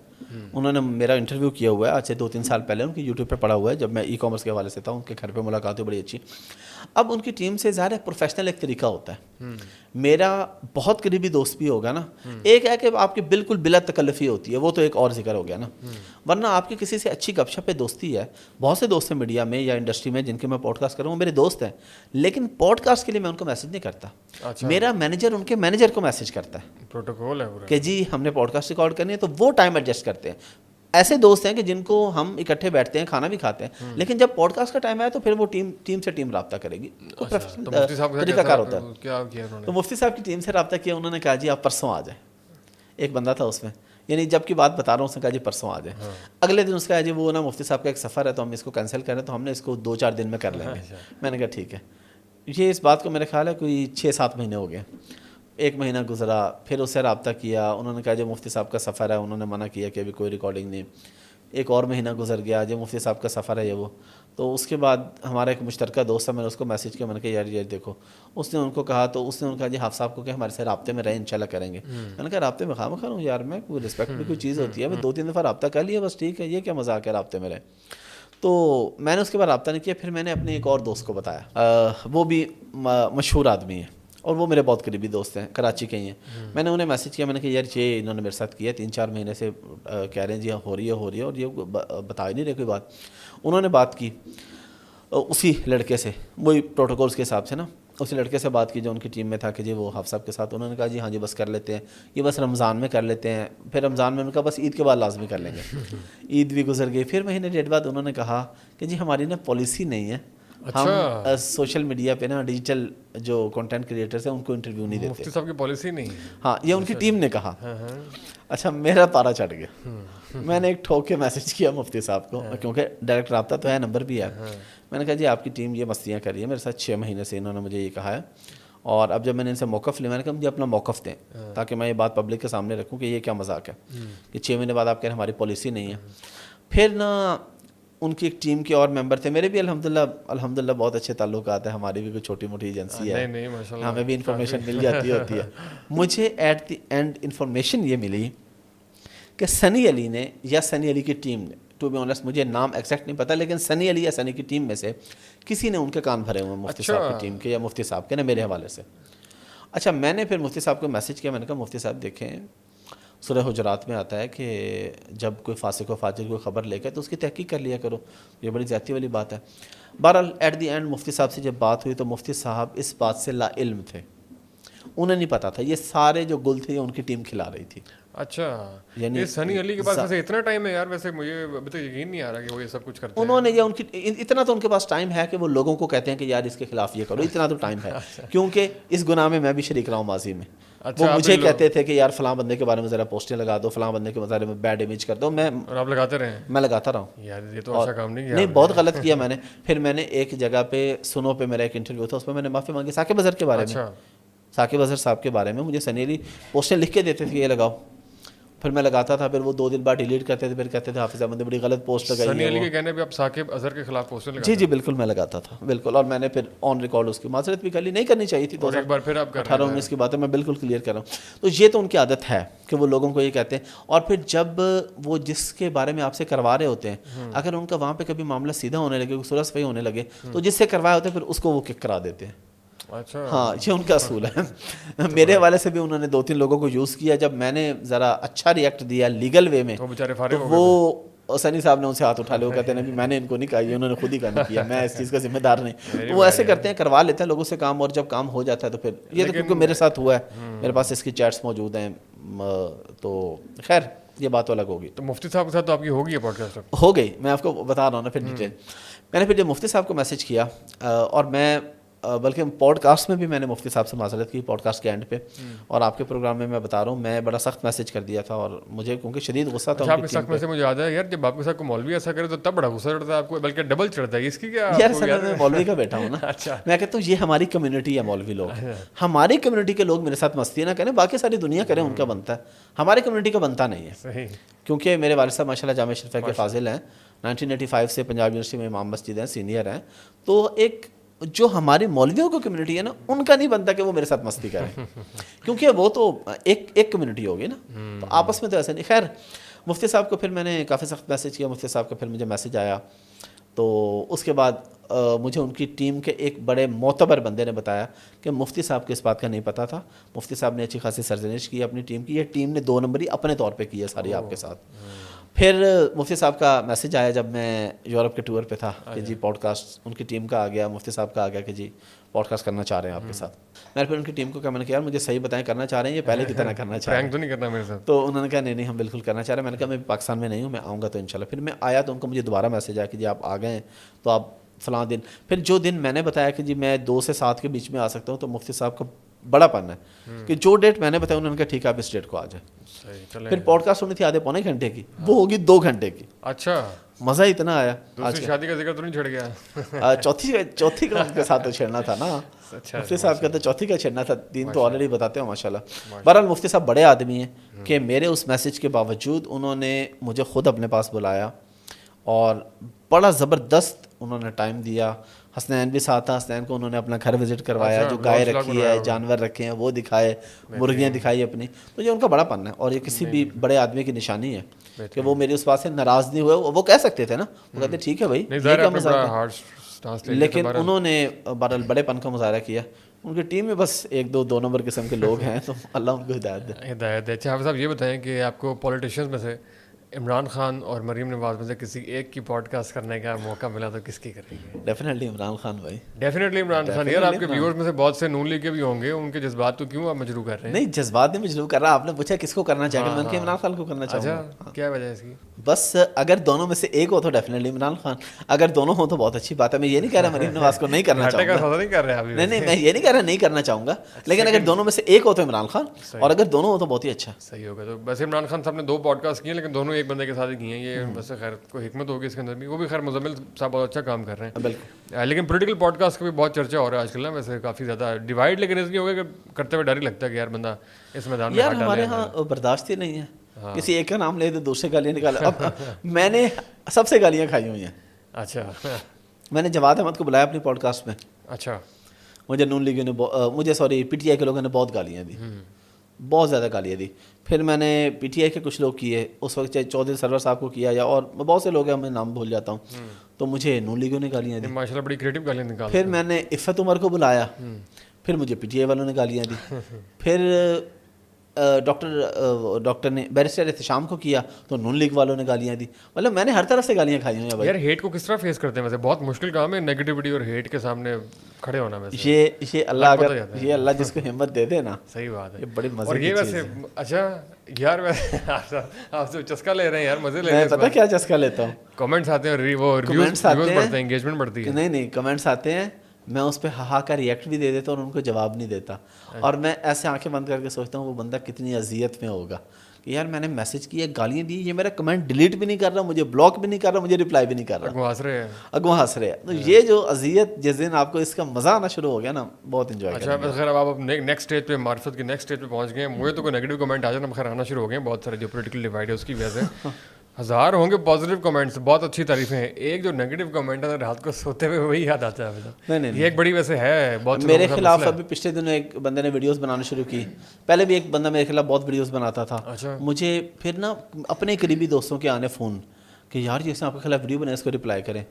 انہوں نے میرا انٹرویو کیا ہوا ہے آج سے 2-3 سال پہلے, ان کی یوٹیوب پہ پڑا ہوا ہے, جب میں ای کامرس کے حوالے سے تھا, ان کے گھر پہ ملاقات ہوئی بڑی اچھی. اب ان کی ٹیم سے ظاہر ہے پروفیشنل ایک طریقہ ہوتا ہے, میرا بہت قریبی دوست بھی ہوگا نا, ایک ہے کہ آپ کی بالکل بلا تکلفی ہوتی ہے, وہ تو ایک اور ذکر ہو گیا نا, ورنہ آپ کی کسی سے اچھی گپ شپ دوستی ہے. بہت سے دوست ہیں میڈیا میں یا انڈسٹری میں جن کے میں پوڈ کاسٹ کر رہا ہوں, میرے دوست ہیں, لیکن پوڈ کاسٹ کے لیے میں ان کو میسج نہیں کرتا. میرا مینیجر ان کے مینیجر کو میسج کرتا ہے, پروٹوکول ہے کہ جی ہم نے پوڈ کاسٹ ریکارڈ کرنی ہے, تو وہ ٹائم ایڈجسٹ کرتے ہیں. ایسے دوست ہیں کہ جن کو ہم اکٹھے بیٹھتے ہیں, کھانا بھی کھاتے ہیں, لیکن جب پوڈ کاسٹ کا ٹائم آیا تو پھر وہ ٹیم سے ٹیم رابطہ کرے گی. طریقہ کار ہوتا ہے. تو مفتی صاحب کی ٹیم سے رابطہ کیا, انہوں نے کہا جی آپ پرسوں آ جائیں. ایک بندہ تھا اس میں, یعنی جب کی بات بتا رہا ہوں, اس نے کہا جی پرسوں آ جائیں. اگلے دن اس کا جی وہ نا مفتی صاحب کا ایک سفر ہے تو ہم اس کو کینسل کریں, تو ہم نے اس کو 2-4 دن میں کر لیں گے. میں نے کہا ٹھیک ہے. یہ اس بات کو میرے خیال ہے کوئی 6-7 مہینے ہو گئے. 1 مہینہ گزرا, پھر اس سے رابطہ کیا, انہوں نے کہا جو مفتی صاحب کا سفر ہے, انہوں نے منع کیا کہ ابھی کوئی ریکارڈنگ نہیں. 1 اور مہینہ گزر گیا, جو مفتی صاحب کا سفر ہے یہ وہ. تو اس کے بعد ہمارا ایک مشترکہ دوست ہے, میں نے اس کو میسج کیا, میں نے کہا یار یہ دیکھو, اس نے ان کو کہا, تو اس نے ان کا جی حافظ صاحب کو کہ ہمارے سے رابطے میں رہیں, انشاءاللہ کریں گے. میں نے کہا رابطے میں خواہ مخواہ ہوں یار, میں کوئی رسپیکٹ بھی کوئی چیز ہوتی ہے, میں 2-3 دفعہ رابطہ کر لیا بس, ٹھیک ہے, یہ کیا مذاق ہے رابطے میں رہیں. تو میں نے اس کے بعد رابطہ نہیں کیا. پھر میں نے اپنے ایک اور دوست کو بتایا, وہ بھی مشہور آدمی ہے اور وہ میرے بہت قریبی دوست ہیں, کراچی کے ہی ہیں. میں نے انہیں میسج کیا, میں نے کہا یار یہ انہوں نے میرے ساتھ کیا, 3-4 مہینے سے کہہ رہے ہیں جی ہو رہی ہے اور یہ بتا ہی نہیں رہے کوئی بات. انہوں نے بات کی اسی لڑکے سے, وہی پروٹوکولز کے حساب سے نا, اسی لڑکے سے بات کی جو ان کی ٹیم میں تھا کہ جی وہ حافظ صاحب کے ساتھ. انہوں نے کہا جی ہاں جی بس کر لیتے ہیں, یہ بس رمضان میں کر لیتے ہیں. پھر رمضان میں ان کا بس عید کے بعد لازمی کر لیں گے. عید بھی گزر گئی. پھر مہینے 1.5 بعد انہوں نے کہا کہ جی ہماری نا پالیسی نہیں ہے, ہم سوشل میڈیا پہ نا ڈیجیٹل جو کنٹینٹ کریٹرز ہیں ان کو انٹرویو نہیں دیتے. مفتی صاحب کی پالیسی نہیں ہے. ہاں یہ ان کی ٹیم نے کہا. اچھا میرا پارا چڑھ گیا. میں نے ایک ٹھوک کے میسج کیا مفتی صاحب کو, کیونکہ ڈائریکٹ رابطہ تو ہے, نمبر بھی ہے. میں نے کہا جی آپ کی ٹیم یہ مستیاں کر رہی ہے میرے ساتھ, 6 مہینے سے انہوں نے مجھے یہ کہا ہے, اور اب جب میں نے ان سے موقف لیا, میں نے کہا مجھے اپنا موقف دیں تاکہ میں یہ بات پبلک کے سامنے رکھوں کہ یہ کیا مذاق ہے کہ 6 مہینے بعد آپ کہہ رہے ہیں ہماری پالیسی نہیں ہے. پھر نا ان کی ایک ٹیم کے اور ممبر تھے, میرے بھی الحمدللہ بہت اچھے تعلقات ہیں, ہماری بھی کوئی چھوٹی موٹی ایجنسی ہے, ہمیں بھی انفارمیشن مل جاتی ہوتی ہے. مجھے ایٹ دی اینڈ انفارمیشن یہ ملی کہ سنی علی نے یا سنی علی کی ٹیم نے, ٹو بی آنیسٹ مجھے نام ایگزیکٹ نہیں پتا, لیکن سنی علی یا سنی کی ٹیم میں سے کسی نے ان کے کان بھرے ہوئے مفتی صاحب کی ٹیم کے یا مفتی صاحب کے نا میرے حوالے سے. اچھا میں نے پھر مفتی صاحب کو میسج کیا, میں نے کہا مفتی صاحب دیکھیں سورہ حجرات میں آتا ہے کہ جب کوئی فاسق و فاجر کوئی خبر لے کے تو اس کی تحقیق کر لیا کرو, یہ بڑی زیادتی والی بات ہے. بہرحال ایٹ دی اینڈ مفتی صاحب سے جب بات ہوئی تو مفتی صاحب اس بات سے لا علم تھے, انہیں نہیں پتا تھا, یہ سارے جو گل تھے یہ ان کی ٹیم کھلا رہی تھی. اچھا یعنی سنی علی کے پاس ویسے اتنا ٹائم ہے یار, ویسے مجھے ابھی تک یقین نہیں آ رہا کہ وہ یہ سب کچھ کرتے ہیں. انہوں نے یہ ان کی اتنا تو ان کے پاس ٹائم ہے کہ وہ لوگوں کو کہتے ہیں کہ یار اس کے خلاف یہ کرو, اتنا تو ٹائم ہے کیونکہ اس گناہ میں بھی شریک رہا ہوں ماضی میں. وہ مجھے کہتے تھے کہ یار فلاں بندے کے بارے میں ذرا پوسٹیں لگا دو, فلاں بندے کے بارے میں بیڈ امیج کر دو. میں آپ لگاتے رہے؟ میں لگاتا رہا ہوں یار, یہ تو اچھا کام نہیں کیا. نہیں بہت غلط کیا میں نے. پھر میں نے ایک جگہ پہ سنو پہ میرا ایک انٹرویو تھا, اس میں نے معافی مانگی ثاقب اظہر کے بارے میں. ثاقب اظہر صاحب کے بارے میں مجھے سنی علی پوسٹیں لکھ کے دیتے تھے یہ لگاؤ, پھر میں لگاتا تھا, پھر وہ 2 دن بعد ڈیلیٹ کرتے تھے, پھر کہتے تھے حافظ احمد نے بڑی غلط پوسٹ لگائی ہے. سنی علی کے کہنے پہ آپ ثاقب اظہر کے خلاف پوسٹیں لگاتے؟ جی جی بالکل میں لگاتا تھا بالکل, اور میں نے پھر آن ریکارڈ اس کی معذرت بھی کر لی, نہیں کرنی چاہیے تھی. ایک بار پھر آپ 18-19 کی بات ہے, میں بالکل کلیئر کر رہا ہوں. تو یہ تو ان کی عادت ہے کہ وہ لوگوں کو یہ کہتے ہیں, اور پھر جب وہ جس کے بارے میں آپ سے کروا رہے ہوتے ہیں اگر ان کا وہاں پہ کبھی معاملہ سیدھا ہونے لگے, صلح صفائی ہونے لگے, تو جس سے کروائے ہوتے ہیں پھر اس کو وہ کک کرا دیتے ہیں. اچھا ہاں یہ ان کا اصول ہے. میرے حوالے سے بھی انہوں نے 2-3 لوگوں کو یوز کیا, جب میں نے ذرا اچھا ریئیکٹ دیا لیگل وے میں تو وہ سنی صاحب نے ان سے ہاتھ اٹھا لے, وہ کہتے ہیں میں نے ان کو نہیں کہا, یہ انہوں نے خود ہی کام کیا, میں اس چیز کا ذمہ دار نہیں. تو وہ ایسے کرتے ہیں, کروا لیتے ہیں لوگوں سے کام, اور جب کام ہو جاتا ہے تو پھر یہ تو کیونکہ میرے ساتھ ہوا ہے, میرے پاس اس کی چیٹس موجود ہیں, تو خیر یہ بات الگ ہوگی. تو مفتی صاحب کے ساتھ تو آپ کی ہوگی پوڈ کاسٹ؟ ہو گئی, میں آپ کو بتا رہا ہوں نا پھر ڈیٹیل. میں نے پھر جب مفتی صاحب کو میسج کیا, اور میں بلکہ پوڈ کاسٹ میں بھی میں نے مفتی صاحب سے معذرت کی پوڈ کاسٹ کے اینڈ پہ, اور آپ کے پروگرام میں بتا رہا ہوں میں بڑا سخت میسج کر دیا تھا, اور مجھے کیونکہ شدید غصہ تھا. آپ کے سخت میں سے مجھے یاد ہے یار, جب آپ کے ساتھ کوئی مولوی ایسا کرے تو تب بڑا غصہ چڑھتا ہے آپ کو, بلکہ ڈبل چڑھتا ہے. اس کی کیا یار سر میں مولوی کا بیٹا ہوں نا, میں کہتا ہوں یہ ہماری کمیونٹی ہے مولوی لوگ, ہماری کمیونٹی کے لوگ میرے ساتھ مستی نہ کریں, باقی ساری دنیا کریں ان کا بنتا ہے, ہماری کمیونٹی کا بنتا نہیں ہے. کیونکہ میرے والد صاحب ماشاء اللہ جامعہ شریفہ کے فاضل ہیں, 1985 سے پنجاب یونیورسٹی میں امام مسجد ہیں, سینئر ہیں. تو ایک جو ہماری مولویوں کی کمیونٹی ہے نا, ان کا نہیں بنتا کہ وہ میرے ساتھ مستی کریں, کیونکہ وہ تو ایک کمیونٹی ہوگی نا, تو آپس میں تو ایسے نہیں. خیر مفتی صاحب کو پھر میں نے کافی سخت میسج کیا, مفتی صاحب کا پھر مجھے میسج آیا, تو اس کے بعد مجھے ان کی ٹیم کے ایک بڑے معتبر بندے نے بتایا کہ مفتی صاحب کو اس بات کا نہیں پتہ تھا, مفتی صاحب نے اچھی خاصی سرزنش کی اپنی ٹیم کی, یہ ٹیم نے 2 نمبری اپنے طور پہ کی ہے ساری آپ کے ساتھ. پھر مفتی صاحب کا میسج آیا جب میں یورپ کے ٹور پہ تھا کہ جی پوڈ کاسٹ ان کی ٹیم کا آ گیا, مفتی صاحب کا آ گیا کہ جی پوڈ کاسٹ کرنا چاہ رہے ہیں آپ کے ساتھ. میں پھر ان کی ٹیم کو کہا, میں نے کہا یار مجھے صحیح بتائیں کرنا چاہ رہے ہیں یہ پہلے کی طرح کرنا چاہ رہے ہیں؟ تو نہیں کرنا میرے ساتھ. تو انہوں نے کہا نہیں ہم بالکل کرنا چاہ رہے ہیں. میں نے کہا میں پاکستان میں نہیں ہوں, میں آؤں گا تو انشاءاللہ. پھر میں آیا تو ان کو مجھے دوبارہ میسج آیا کہ جی آپ آ گئے ہیں تو آپ فلاں دن. پھر جو دن میں نے بتایا کہ جی میں 2 سے 7 کے بیچ میں آ سکتا ہوں, تو مفتی صاحب کا بڑا پن ہے کہ جو ڈیٹ میں نے بتایا انہوں نے کہا ٹھیک ہے آپ اس ڈیٹ کو آ جائیں. پھر پوڈ کاسٹ ہونی تھی آدھے پونے گھنٹے کی, وہ ہوگی 2 گھنٹے کی. اچھا مزہ اتنا آیا. دوسری شادی کا ذکر تو نہیں چھڑ گیا؟ چوتھی کا ان کے ساتھ تو چھیڑنا تھا نا. مفتی صاحب کہتے چوتھی کا چھیڑنا تھا, 3 تو آلریڈی بتاتے ہو ماشاءاللہ. بہرحال مفتی صاحب بڑے آدمی ہیں کہ میرے اس میسج کے باوجود انہوں نے مجھے خود اپنے پاس بلایا, اور بڑا زبردست انہوں نے ٹائم دیا. حسنین بھی ساتھ تھا, حسنین کو انہوں نے اپنا گھر وزٹ کروایا, جو گائے رکھی ہے, جانور رکھے ہیں وہ دکھائے, مرغیاں دکھائی اپنی. تو یہ ان کا بڑا پن ہے, اور یہ کسی بھی بڑے آدمی کی نشانی ہے کہ وہ میری اس بات سے ناراض نہیں ہوئے. وہ کہہ سکتے تھے نا, وہ کہتے ٹھیک ہے بھائی, لیکن انہوں نے بہرحال بڑے پن کا مظاہرہ کیا. ان کی ٹیم میں بس 1-2 نمبر قسم کے لوگ ہیں, تو اللہ ان کو ہدایت دے. اچھا حافظ صاحب یہ بتائیں کہ آپ کو پولیٹیشینز میں سے عمران خان اور مریم نواز میں سے کسی ایک کی پوڈ کاسٹ کرنے کا موقع ملا تو کس کی کریں گے؟ ڈیفینیٹلی عمران خان بھائی, ڈیفینیٹلی عمران خان. یار آپ کے ویورز میں سے بہت سے نون لیگ کے بھی ہوں گے, ان کے جذبات تو کیوں آپ مجروح کر رہے ہیں؟ نہیں جذبات نہیں مجروح کر رہا, آپ نے پوچھا کس کو کرنا چاہے, میں نے کہا عمران خان کو کرنا چاہوں گا. اچھا کیا وجہ ہے اس کی؟ بس اگر دونوں میں سے ایک ہو تو ڈیفینیٹلی عمران خان, اگر دونوں ہوں تو بہت اچھی بات ہے. میں یہ نہیں کہہ رہا مریم نواز کو نہیں کرنا چاہوں گا, نہیں میں یہ نہیں کہہ رہا نہیں کرنا چاہوں گا, لیکن اگر دونوں میں سے ایک ہو تو عمران خان, اور اگر دونوں ہو تو بہت ہی اچھا. صحیح ہوگا. تو ویسے عمران خان صاحب نے 2 پوڈ کاسٹ کیے, لیکن دونوں ایک بندے کے ساتھ ہی کیے ہیں. یہ ویسے خیر کوئی حکمت ہوگی اس کے اندر بھی. وہ بھی خیر مزمل صاحب بہت اچھا کام کر رہے ہیں بالکل. لیکن پولیٹیکل پوڈ کاسٹ کا بھی بہت چرچا ہو رہا ہے آج کل نا, ویسے کافی زیادہ ڈیوائڈ, لیکن اس لیے ہو گیا کہ کرتے ہوئے ڈر ہی لگتا ہے کہ یار بندہ اس میدان میں. یار ہمارے یہاں برداشت ہی نہیں ہے, کسی ایک کا نام لے تو دوسرے گالیاں نکالا. اب میں نے سب سے گالیاں کھائی ہوئی ہیں. اچھا میں نے جواد احمد کو بلایا اپنی پوڈ کاسٹ میں. اچھا مجھے نون لیگ نے مجھے سوری پی ٹی آئی کے لوگوں نے بہت گالیاں دی, بہت زیادہ گالیاں دی. پھر میں نے پی ٹی آئی کے کچھ لوگ کیے اس وقت, چاہے چودھری سرور صاحب کو کیا یا اور بہت سے لوگ ہیں, میں نام بھول جاتا ہوں, تو مجھے نون لیگوں نے گالیاں دی. ماشاءاللہ بڑی کریٹو گالیاں نکالی. پھر میں نے عفت عمر کو بلایا, پھر مجھے پی ٹی آئی والوں نے گالیاں دی، پھر ڈاکٹر نے بیرسٹر احتشام کو کیا تو نون لیگ والوں نے گالیاں دی. مطلب میں نے ہر طرف سے گالیاں کھائی ہوئی ہیں بھائی. یار ہیٹ کو کس طرح فیس کرتے ہیں ویسے؟ بہت مشکل کام ہے نیگیٹیوٹی اور ہیٹ کے سامنے کھڑے ہونا. ویسے یہ اللہ جس کو ہمت دے دے نا. صحیح بات ہے. یہ بڑی مزے اور یہ ویسے اچھا یار ویسے آپ سے چسکا لے رہے ہیں یار, مزے لے رہے ہیں. پتہ کیا چسکا لیتا ہوں, کمنٹس آتے ہیں, وہ ریویوز بڑھتے ہیں, انگیجمنٹ بڑھتی ہے. نہیں کمنٹس آتے ہیں, میں اس پہ ہاں کا ریئیکٹ بھی دے دیتا ہوں اور ان کو جواب نہیں دیتا. اور میں ایسے آنکھیں بند کر کے سوچتا ہوں وہ بندہ کتنی اذیت میں ہوگا کہ یار میں نے میسج کیا, گالیاں دی, یہ میرا کمنٹ ڈیلیٹ بھی نہیں کر رہا, مجھے بلاک بھی نہیں کر رہا, مجھے رپلائی بھی نہیں کر رہا, اگوا ہنس رہے ہیں. تو یہ جو اذیت جس دن آپ کو اس کا مزہ آنا شروع ہو گیا نا, بہت انجوائے. اچھا خیر اب آپ نیکسٹ اسٹیج پہ, معرفت کی نیکسٹ اسٹیج پہ پہنچ گئے ہیں. مجھے تو کوئی نیگیٹو کمنٹ آ جانا خیر آنا شروع ہو گئے ہیں بہت سارے, جو پولیٹیکل ڈیوائڈ ہے اس کی وجہ سے. ہزار ہوں گے پازیٹیو کمنٹس, بہت اچھی تعریفیں ہیں. ایک جو نیگیٹو کمنٹ ہے رات کو سوتے ہوئے وہی یاد آتا ہے. نہیں یہ ایک بڑی ویسے ہے بہت میرے خلاف. ابھی پچھلے دنوں ایک بندے نے ویڈیوز بنانا شروع کی, پہلے بھی ایک بندہ میرے خلاف بہت ویڈیوز بناتا تھا. مجھے پھر نا اپنے قریبی دوستوں کے آنے فون کہ یار جیسے آپ کے خلاف ویڈیو بنائے اس کو رپلائی کریں.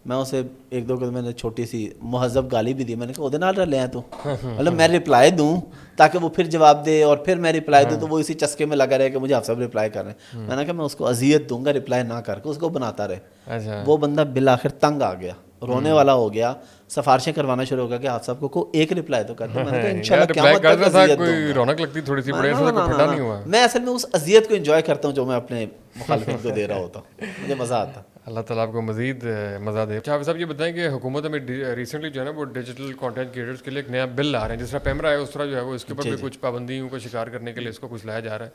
میں اسے ایک دو میں نے چھوٹی سی مہذب گالی بھی دی, میں نے کہا ادھر نہ لے آئے تو مطلب میں رپلائی دوں تاکہ وہ پھر جواب دے, اور پھر میں رپلائی دوں تو وہ اسی چسکے میں لگا رہے کہ مجھے آپ سب رپلائی کر رہے ہیں. میں نے کہا میں اس کو اذیت دوں گا رپلائی نہ کر کے, اس کو بناتا رہے. وہ بندہ بالآخر تنگ آ گیا, رونے والا ہو گیا, سفارشیں کروانا شروع ہو گیا کہ آپ سب کو ایک رپلائی تو کرتے. میں نے کہا انشاءاللہ قیامت تک اذیت دوں گا. رونق لگتی تھوڑی سی, بڑے سے کوئی پھٹا نہیں ہوا. میں اصل میں اس اذیت کو انجوائے کرتا ہوں جو میں اپنے مخالفین کو دے رہا ہوتا ہوں, مجھے مزہ آتا. اللہ تعالیٰ آپ کو مزید مزہ دے. اچھا صاحب یہ بتائیں کہ حکومت میں ریسنٹلی جو ہے نا وہ ڈیجیٹل کانٹینٹ کریٹرس کے لیے ایک نیا بل لا رہے ہیں, جس طرح پیمرا ہے اس طرح جو ہے وہ اس کے اوپر بھی کچھ پابندیوں کو شکار کرنے کے لیے اس کو کچھ لایا جا رہا ہے.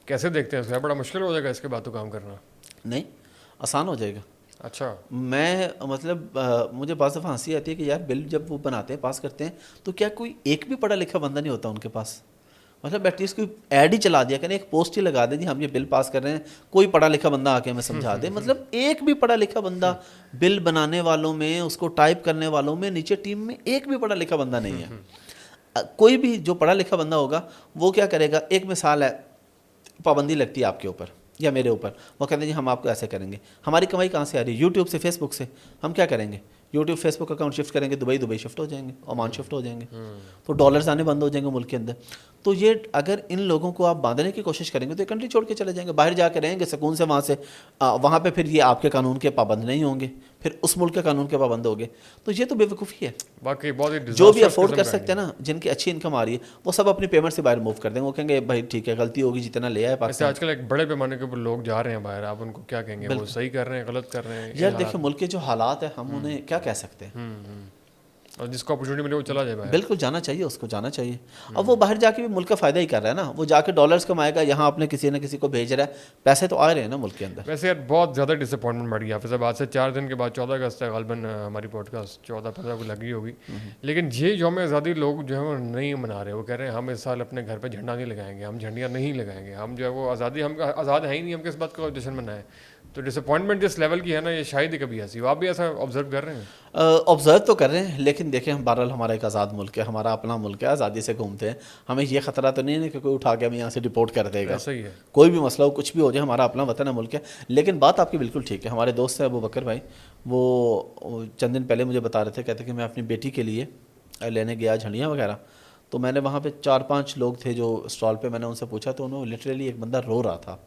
کیسے دیکھتے ہیں اس کا؟ بڑا مشکل ہو جائے گا اس کے بعد تو کام کرنا؟ نہیں آسان ہو جائے گا. اچھا میں مطلب مجھے بعض دفعہ ہنسی آتی ہے کہ یار بل جب وہ بناتے ہیں پاس کرتے ہیں تو کیا کوئی ایک بھی پڑھا لکھا بندہ نہیں ہوتا ان کے پاس؟ مطلب ایٹ لیسٹ کوئی ایڈ ہی چلا دیا کریں, ایک پوسٹ ہی لگا دیں جی ہم یہ بل پاس کر رہے ہیں, کوئی پڑھا لکھا بندہ آ کے ہمیں سمجھا دے. مطلب ایک بھی پڑھا لکھا بندہ بل بنانے والوں میں, اس کو ٹائپ کرنے والوں میں, نیچے ٹیم میں ایک بھی پڑھا لکھا بندہ نہیں ہے. کوئی بھی جو پڑھا لکھا بندہ ہوگا وہ کیا کرے گا, ایک مثال ہے, پابندی لگتی ہے آپ کے اوپر یا میرے اوپر, وہ کہتے ہیں جی ہم آپ کو ایسے کریں گے. ہماری کمائی کہاں سے آ رہی ہے؟ یوٹیوب سے, فیس بک سے. ہم کیا کریں گے؟ یوٹیوب فیس بک اکاؤنٹ شفٹ کریں گے, دبئی شفٹ ہو جائیں گے, عمان شفٹ ہو جائیں گے, تو ڈالرز آنے بند ہو جائیں گے ملک کے اندر. تو یہ اگر ان لوگوں کو آپ باندھنے کی کوشش کریں گے تو یہ کنٹری چھوڑ کے چلے جائیں گے, باہر جا کے رہیں گے سکون سے وہاں سے. وہاں پہ پھر یہ آپ کے قانون کے پابند نہیں ہوں گے, پھر اس ملک کے قانون کے پابند ہو گے. تو یہ تو بے وقوفی ہے. باقی بہت جو بھی افورڈ کر سکتے ہیں نا, جن کی اچھی انکم آ رہی ہے, وہ سب اپنی پیمنٹ سے باہر موو کر دیں گے. وہ کہیں گے بھائی ٹھیک ہے غلطی ہوگی, جتنا لے آئے پاکستان. آج کل ایک بڑے پیمانے کے اوپر لوگ جا رہے ہیں باہر, آپ ان کو کیا کہیں گے؟ وہ صحیح کر رہے ہیں, غلط کر رہے ہیں؟ یار دیکھیں ملک کے جو حالات ہیں ہم انہیں کیا کہہ سکتے ہیں, اور جس کو اپرچونٹی ملے وہ چلا جائے باہر. بالکل جانا چاہیے, اس کو جانا چاہیے. اب وہ باہر جا کے بھی ملک کا فائدہ ہی کر رہا ہے نا, وہ جا کے ڈالرز کمائے گا, یہاں اپنے کسی نہ کسی کو بھیج رہا ہے, پیسے تو آ رہے ہیں نا ملک کے اندر. ویسے یار بہت زیادہ ڈس اپوائنٹمنٹ بڑھ گیا. حافظ صاحب آج سے 4 دن کے بعد 14 اگست ہے غالباً, ہماری پوڈ کاسٹ 14-15 کو لگی ہوگی, لیکن یہ یوم آزادی لوگ جو ہے وہ نہیں منا رہے. وہ کہہ رہے ہیں ہم اس سال اپنے گھر پہ جھنڈا نہیں لگائیں گے, ہم جھنڈیاں نہیں لگائیں گے, ہم جو ہے وہ آزادی, ہم آزاد ہیں ہی نہیں, ہم کس بات کا جشن منائیں. تو ڈس اپوائنٹمنٹ جس لیول کی ہے نا, یہ شاید ہی کبھی ایسی ہو. آپ بھی ایسا آبزرو کر رہے ہیں؟ آبزرو تو کر رہے ہیں, لیکن دیکھیں بہرحال ہمارا ایک آزاد ملک ہے, ہمارا اپنا ملک ہے, آزادی سے گھومتے ہیں. ہمیں یہ خطرہ تو نہیں ہے کہ کوئی اٹھا کے ہمیں یہاں سے ڈپورٹ کر دے گا. صحیح ہے, کوئی بھی مسئلہ ہو, کچھ بھی ہو جائے, ہمارا اپنا وطن ہے, ملک ہے. لیکن بات آپ کی بالکل ٹھیک ہے. ہمارے دوست ہیں ابو بکر بھائی, وہ چند دن پہلے مجھے بتا رہے تھے, کہتے کہ میں اپنی بیٹی کے لیے لینے گیا جھنڈیاں وغیرہ, تو میں نے وہاں پہ 4-5 لوگ تھے جو اسٹال پہ, میں نے ان سے پوچھا تو انہوں لٹرلی ایک بندہ رو رہا تھا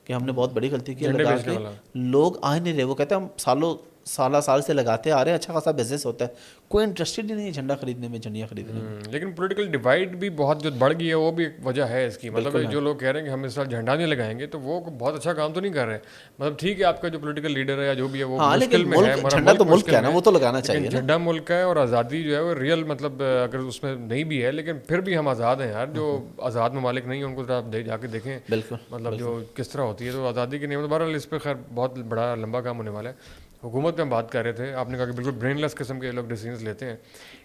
کہ ہم نے بہت بڑی غلطی کی, لگا کے لوگ آ نہیں رہے. وہ کہتے ہیں ہم سال سے لگاتے آ رہے ہیں, اچھا خاصا بزنس ہوتا ہے, کوئی انٹرسٹڈ ہی نہیں ہے جھنڈا خریدنے میں, جھنڈیاں خریدنے میں. لیکن پولیٹیکل ڈیوائڈ بھی بہت جو بڑھ گئی ہے, وہ بھی ایک وجہ ہے اس کی. مطلب جو لوگ کہہ رہے ہیں کہ ہم اس سال جھنڈا نہیں لگائیں گے, تو وہ بہت اچھا کام تو نہیں کر رہے. مطلب ٹھیک ہے آپ کا جو پولیٹیکل لیڈر ہے یا جو بھی ہے وہ مشکل میں ہے, جھنڈا تو ملک ہے نا, وہ تو لگانا چاہیے. جھنڈا ملک ہے, اور آزادی جو ہے وہ ریئل, مطلب اگر اس میں نہیں بھی ہے لیکن پھر بھی ہم آزاد ہیں یار. جو آزاد ممالک نہیں ہیں ان کو ذرا آپ جا کے دیکھیں, بالکل مطلب جو کس طرح ہوتی ہے. تو آزادی کی نعمت, بہرحال اس پہ خیر بہت بڑا لمبا کام ہونے والا ہے. حکومت میں ہم بات کر رہے تھے, آپ نے کہا کہ بالکل برین لیس قسم کے لوگ ڈیسیژنس لیتے ہیں.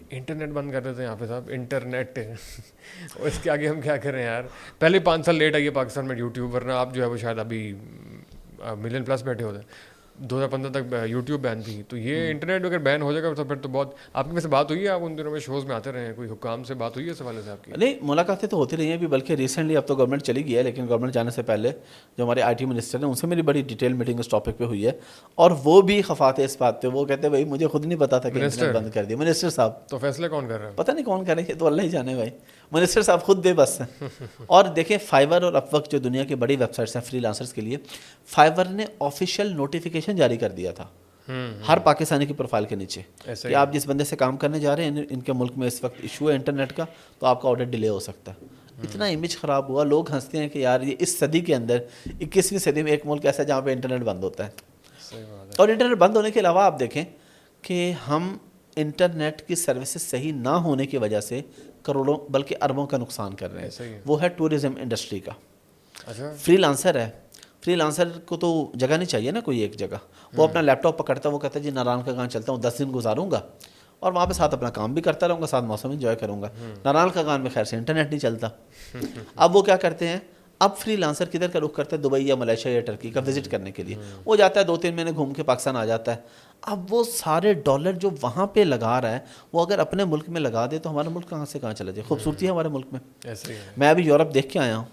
انٹرنیٹ بند کر دیتے ہیں حافظ صاحب, انٹرنیٹ, اس کے آگے ہم کیا کریں یار. پہلے 5 سال لیٹ آئی ہے پاکستان میں یوٹیوب, ورنہ آپ جو ہے وہ شاید ابھی 1 ملین پلس بیٹھے ہوتے ہیں. 2015 تک یوٹیوب بین تھی, تو یہ انٹرنیٹ اگر بین ہو جائے گا تو پھر تو بہت. آپ کی ویسے بات ہوئی ہے, آپ ان دنوں میں شوز میں آتے رہے ہیں, کوئی حکام سے بات ہوئی ہے اس حوالے سے آپ کی؟ نہیں, ملاقاتیں تو ہوتی رہی ہیں ابھی, بلکہ ریسنٹلی اب تو گورنمنٹ چلی گئی ہے, لیکن گورنمنٹ جانے سے پہلے جو ہمارے آئی ٹی منسٹر ہیں ان سے میری بڑی ڈیٹیل میٹنگ اس ٹاپک پہ ہوئی ہے, اور وہ بھی خفاتے اس بات پہ, وہ کہتے ہیں بھائی مجھے خود نہیں پتا تھا کہ انٹرنیٹ بند کر دیا. منسٹر صاحب تو فیصلے کون کر رہے ہیں؟ پتہ نہیں کون کرے, یہ تو اللہ ہی جانے بھائی. منسٹر صاحب خود بے بس ہیں. اور دیکھیں فائیور اور اپ ورک جو دنیا کی بڑی ویب سائٹس ہیں فری لانسرز کے لیے, فائیور نے آفیشیل نوٹیفیکیشن جاری کر دیا تھا ہر پاکستانی کی پروفائل کے نیچے کہ آپ جس بندے سے کام کرنے جا رہے ہیں ان کے ملک میں اس وقت ایشو ہے انٹرنیٹ کا, تو آپ کا آڈر ڈیلے ہو سکتا ہے. اتنا امیج خراب ہوا, لوگ ہنستے ہیں کہ یار یہ اس صدی کے اندر 21ویں صدی میں ایک ملک ایسا ہے جہاں پہ انٹرنیٹ بند ہوتا ہے. اور انٹرنیٹ بند ہونے کے علاوہ آپ دیکھیں کہ ہم انٹرنیٹ کی سروسز صحیح نہ ہونے کی وجہ سے کروڑوں بلکہ اربوں کا نقصان کر رہے ہیں. وہ ہے ٹورزم انڈسٹری کا. فری لانسر ہے, فری لانسر کو تو جگہ نہیں چاہیے نا کوئی ایک جگہ. وہ اپنا لیپ ٹاپ پکڑتا ہے, وہ کہتا ہے جی ناران کا گان چلتا ہوں 10 دن گزاروں گا اور وہاں پہ ساتھ اپنا کام بھی کرتا رہوں گا, ساتھ موسم انجوائے کروں گا. ناران کا گان میں خیر سے انٹرنیٹ نہیں چلتا. اب وہ کیا کرتے ہیں, اب فری لانسر کدھر کا رخ کرتا ہے, دبئی یا ملیشیا یا ٹرکی کا وزٹ کرنے کے لیے. وہ جاتا ہے 2-3 مہینے گھوم کے پاکستان آ جاتا ہے. اب وہ سارے ڈالر جو وہاں پہ لگا رہا ہے وہ اگر اپنے ملک میں لگا دے تو ہمارا ملک کہاں سے کہاں چلا جائے. خوبصورتی ہے ہمارے ملک میں. میں ابھی یورپ دیکھ کے آیا ہوں,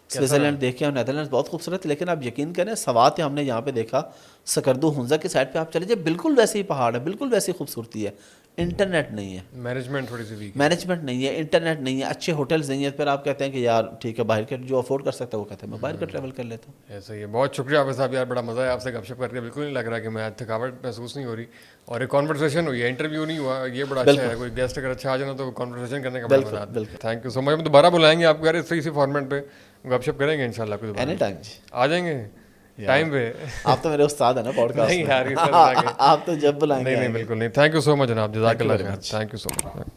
سوئٹزرلینڈ دیکھ کے آیا ہوں, نیدرلینڈ بہت خوبصورت, لیکن آپ یقین کریں سوات ہم نے یہاں پہ دیکھا, سکردو ہنزا کی سائڈ پہ آپ چلے جائے بالکل ویسے ہی پہاڑ ہے, بالکل ویسی خوبصورتی ہے. انٹرنیٹ نہیں ہے, مینجمنٹ تھوڑی سی ویک ہے, مینجمنٹ نہیں ہے, انٹرنیٹ نہیں ہے, اچھے ہوٹلز نہیں ہیں. پھر آپ کہتے ہیں کہ یار ٹھیک ہے باہر کے جو افورڈ کر سکتا ہے وہ کہتے ہیں میں باہر کا ٹریول کر لیتا ہوں. ایسا ہی ہے. بہت شکریہ عابد صاحب, یار بڑا مزہ ہے آپ سے گپ شپ کر کے. بالکل نہیں لگ رہا کہ میں تھکاوٹ محسوس نہیں ہو رہی, اور ایک کانورسیشن ہوئی ہے, انٹرویو نہیں ہوا, یہ بڑا اچھا ہے. کوئی گیسٹ اگر اچھا آ جانا تو کانورسیشن کرنے کا بڑا مزہ آتا ہے. تھینک یو سو مچ. ہم دوبارہ بلائیں گے آپ کو اسی فارمیٹ پہ گپ شپ کریں گے ان شاء اللہ. کوئی اینی ٹائم آ جائیں گے ٹائم پہ. آپ تو میرے استاد ہیں نا پوڈ کاسٹ نہیں یار, آپ تو جب بلائیں گے. نہیں بالکل نہیں. تھینک یو سو مچ جناب, جزاک اللہ خیر. Thank you so much.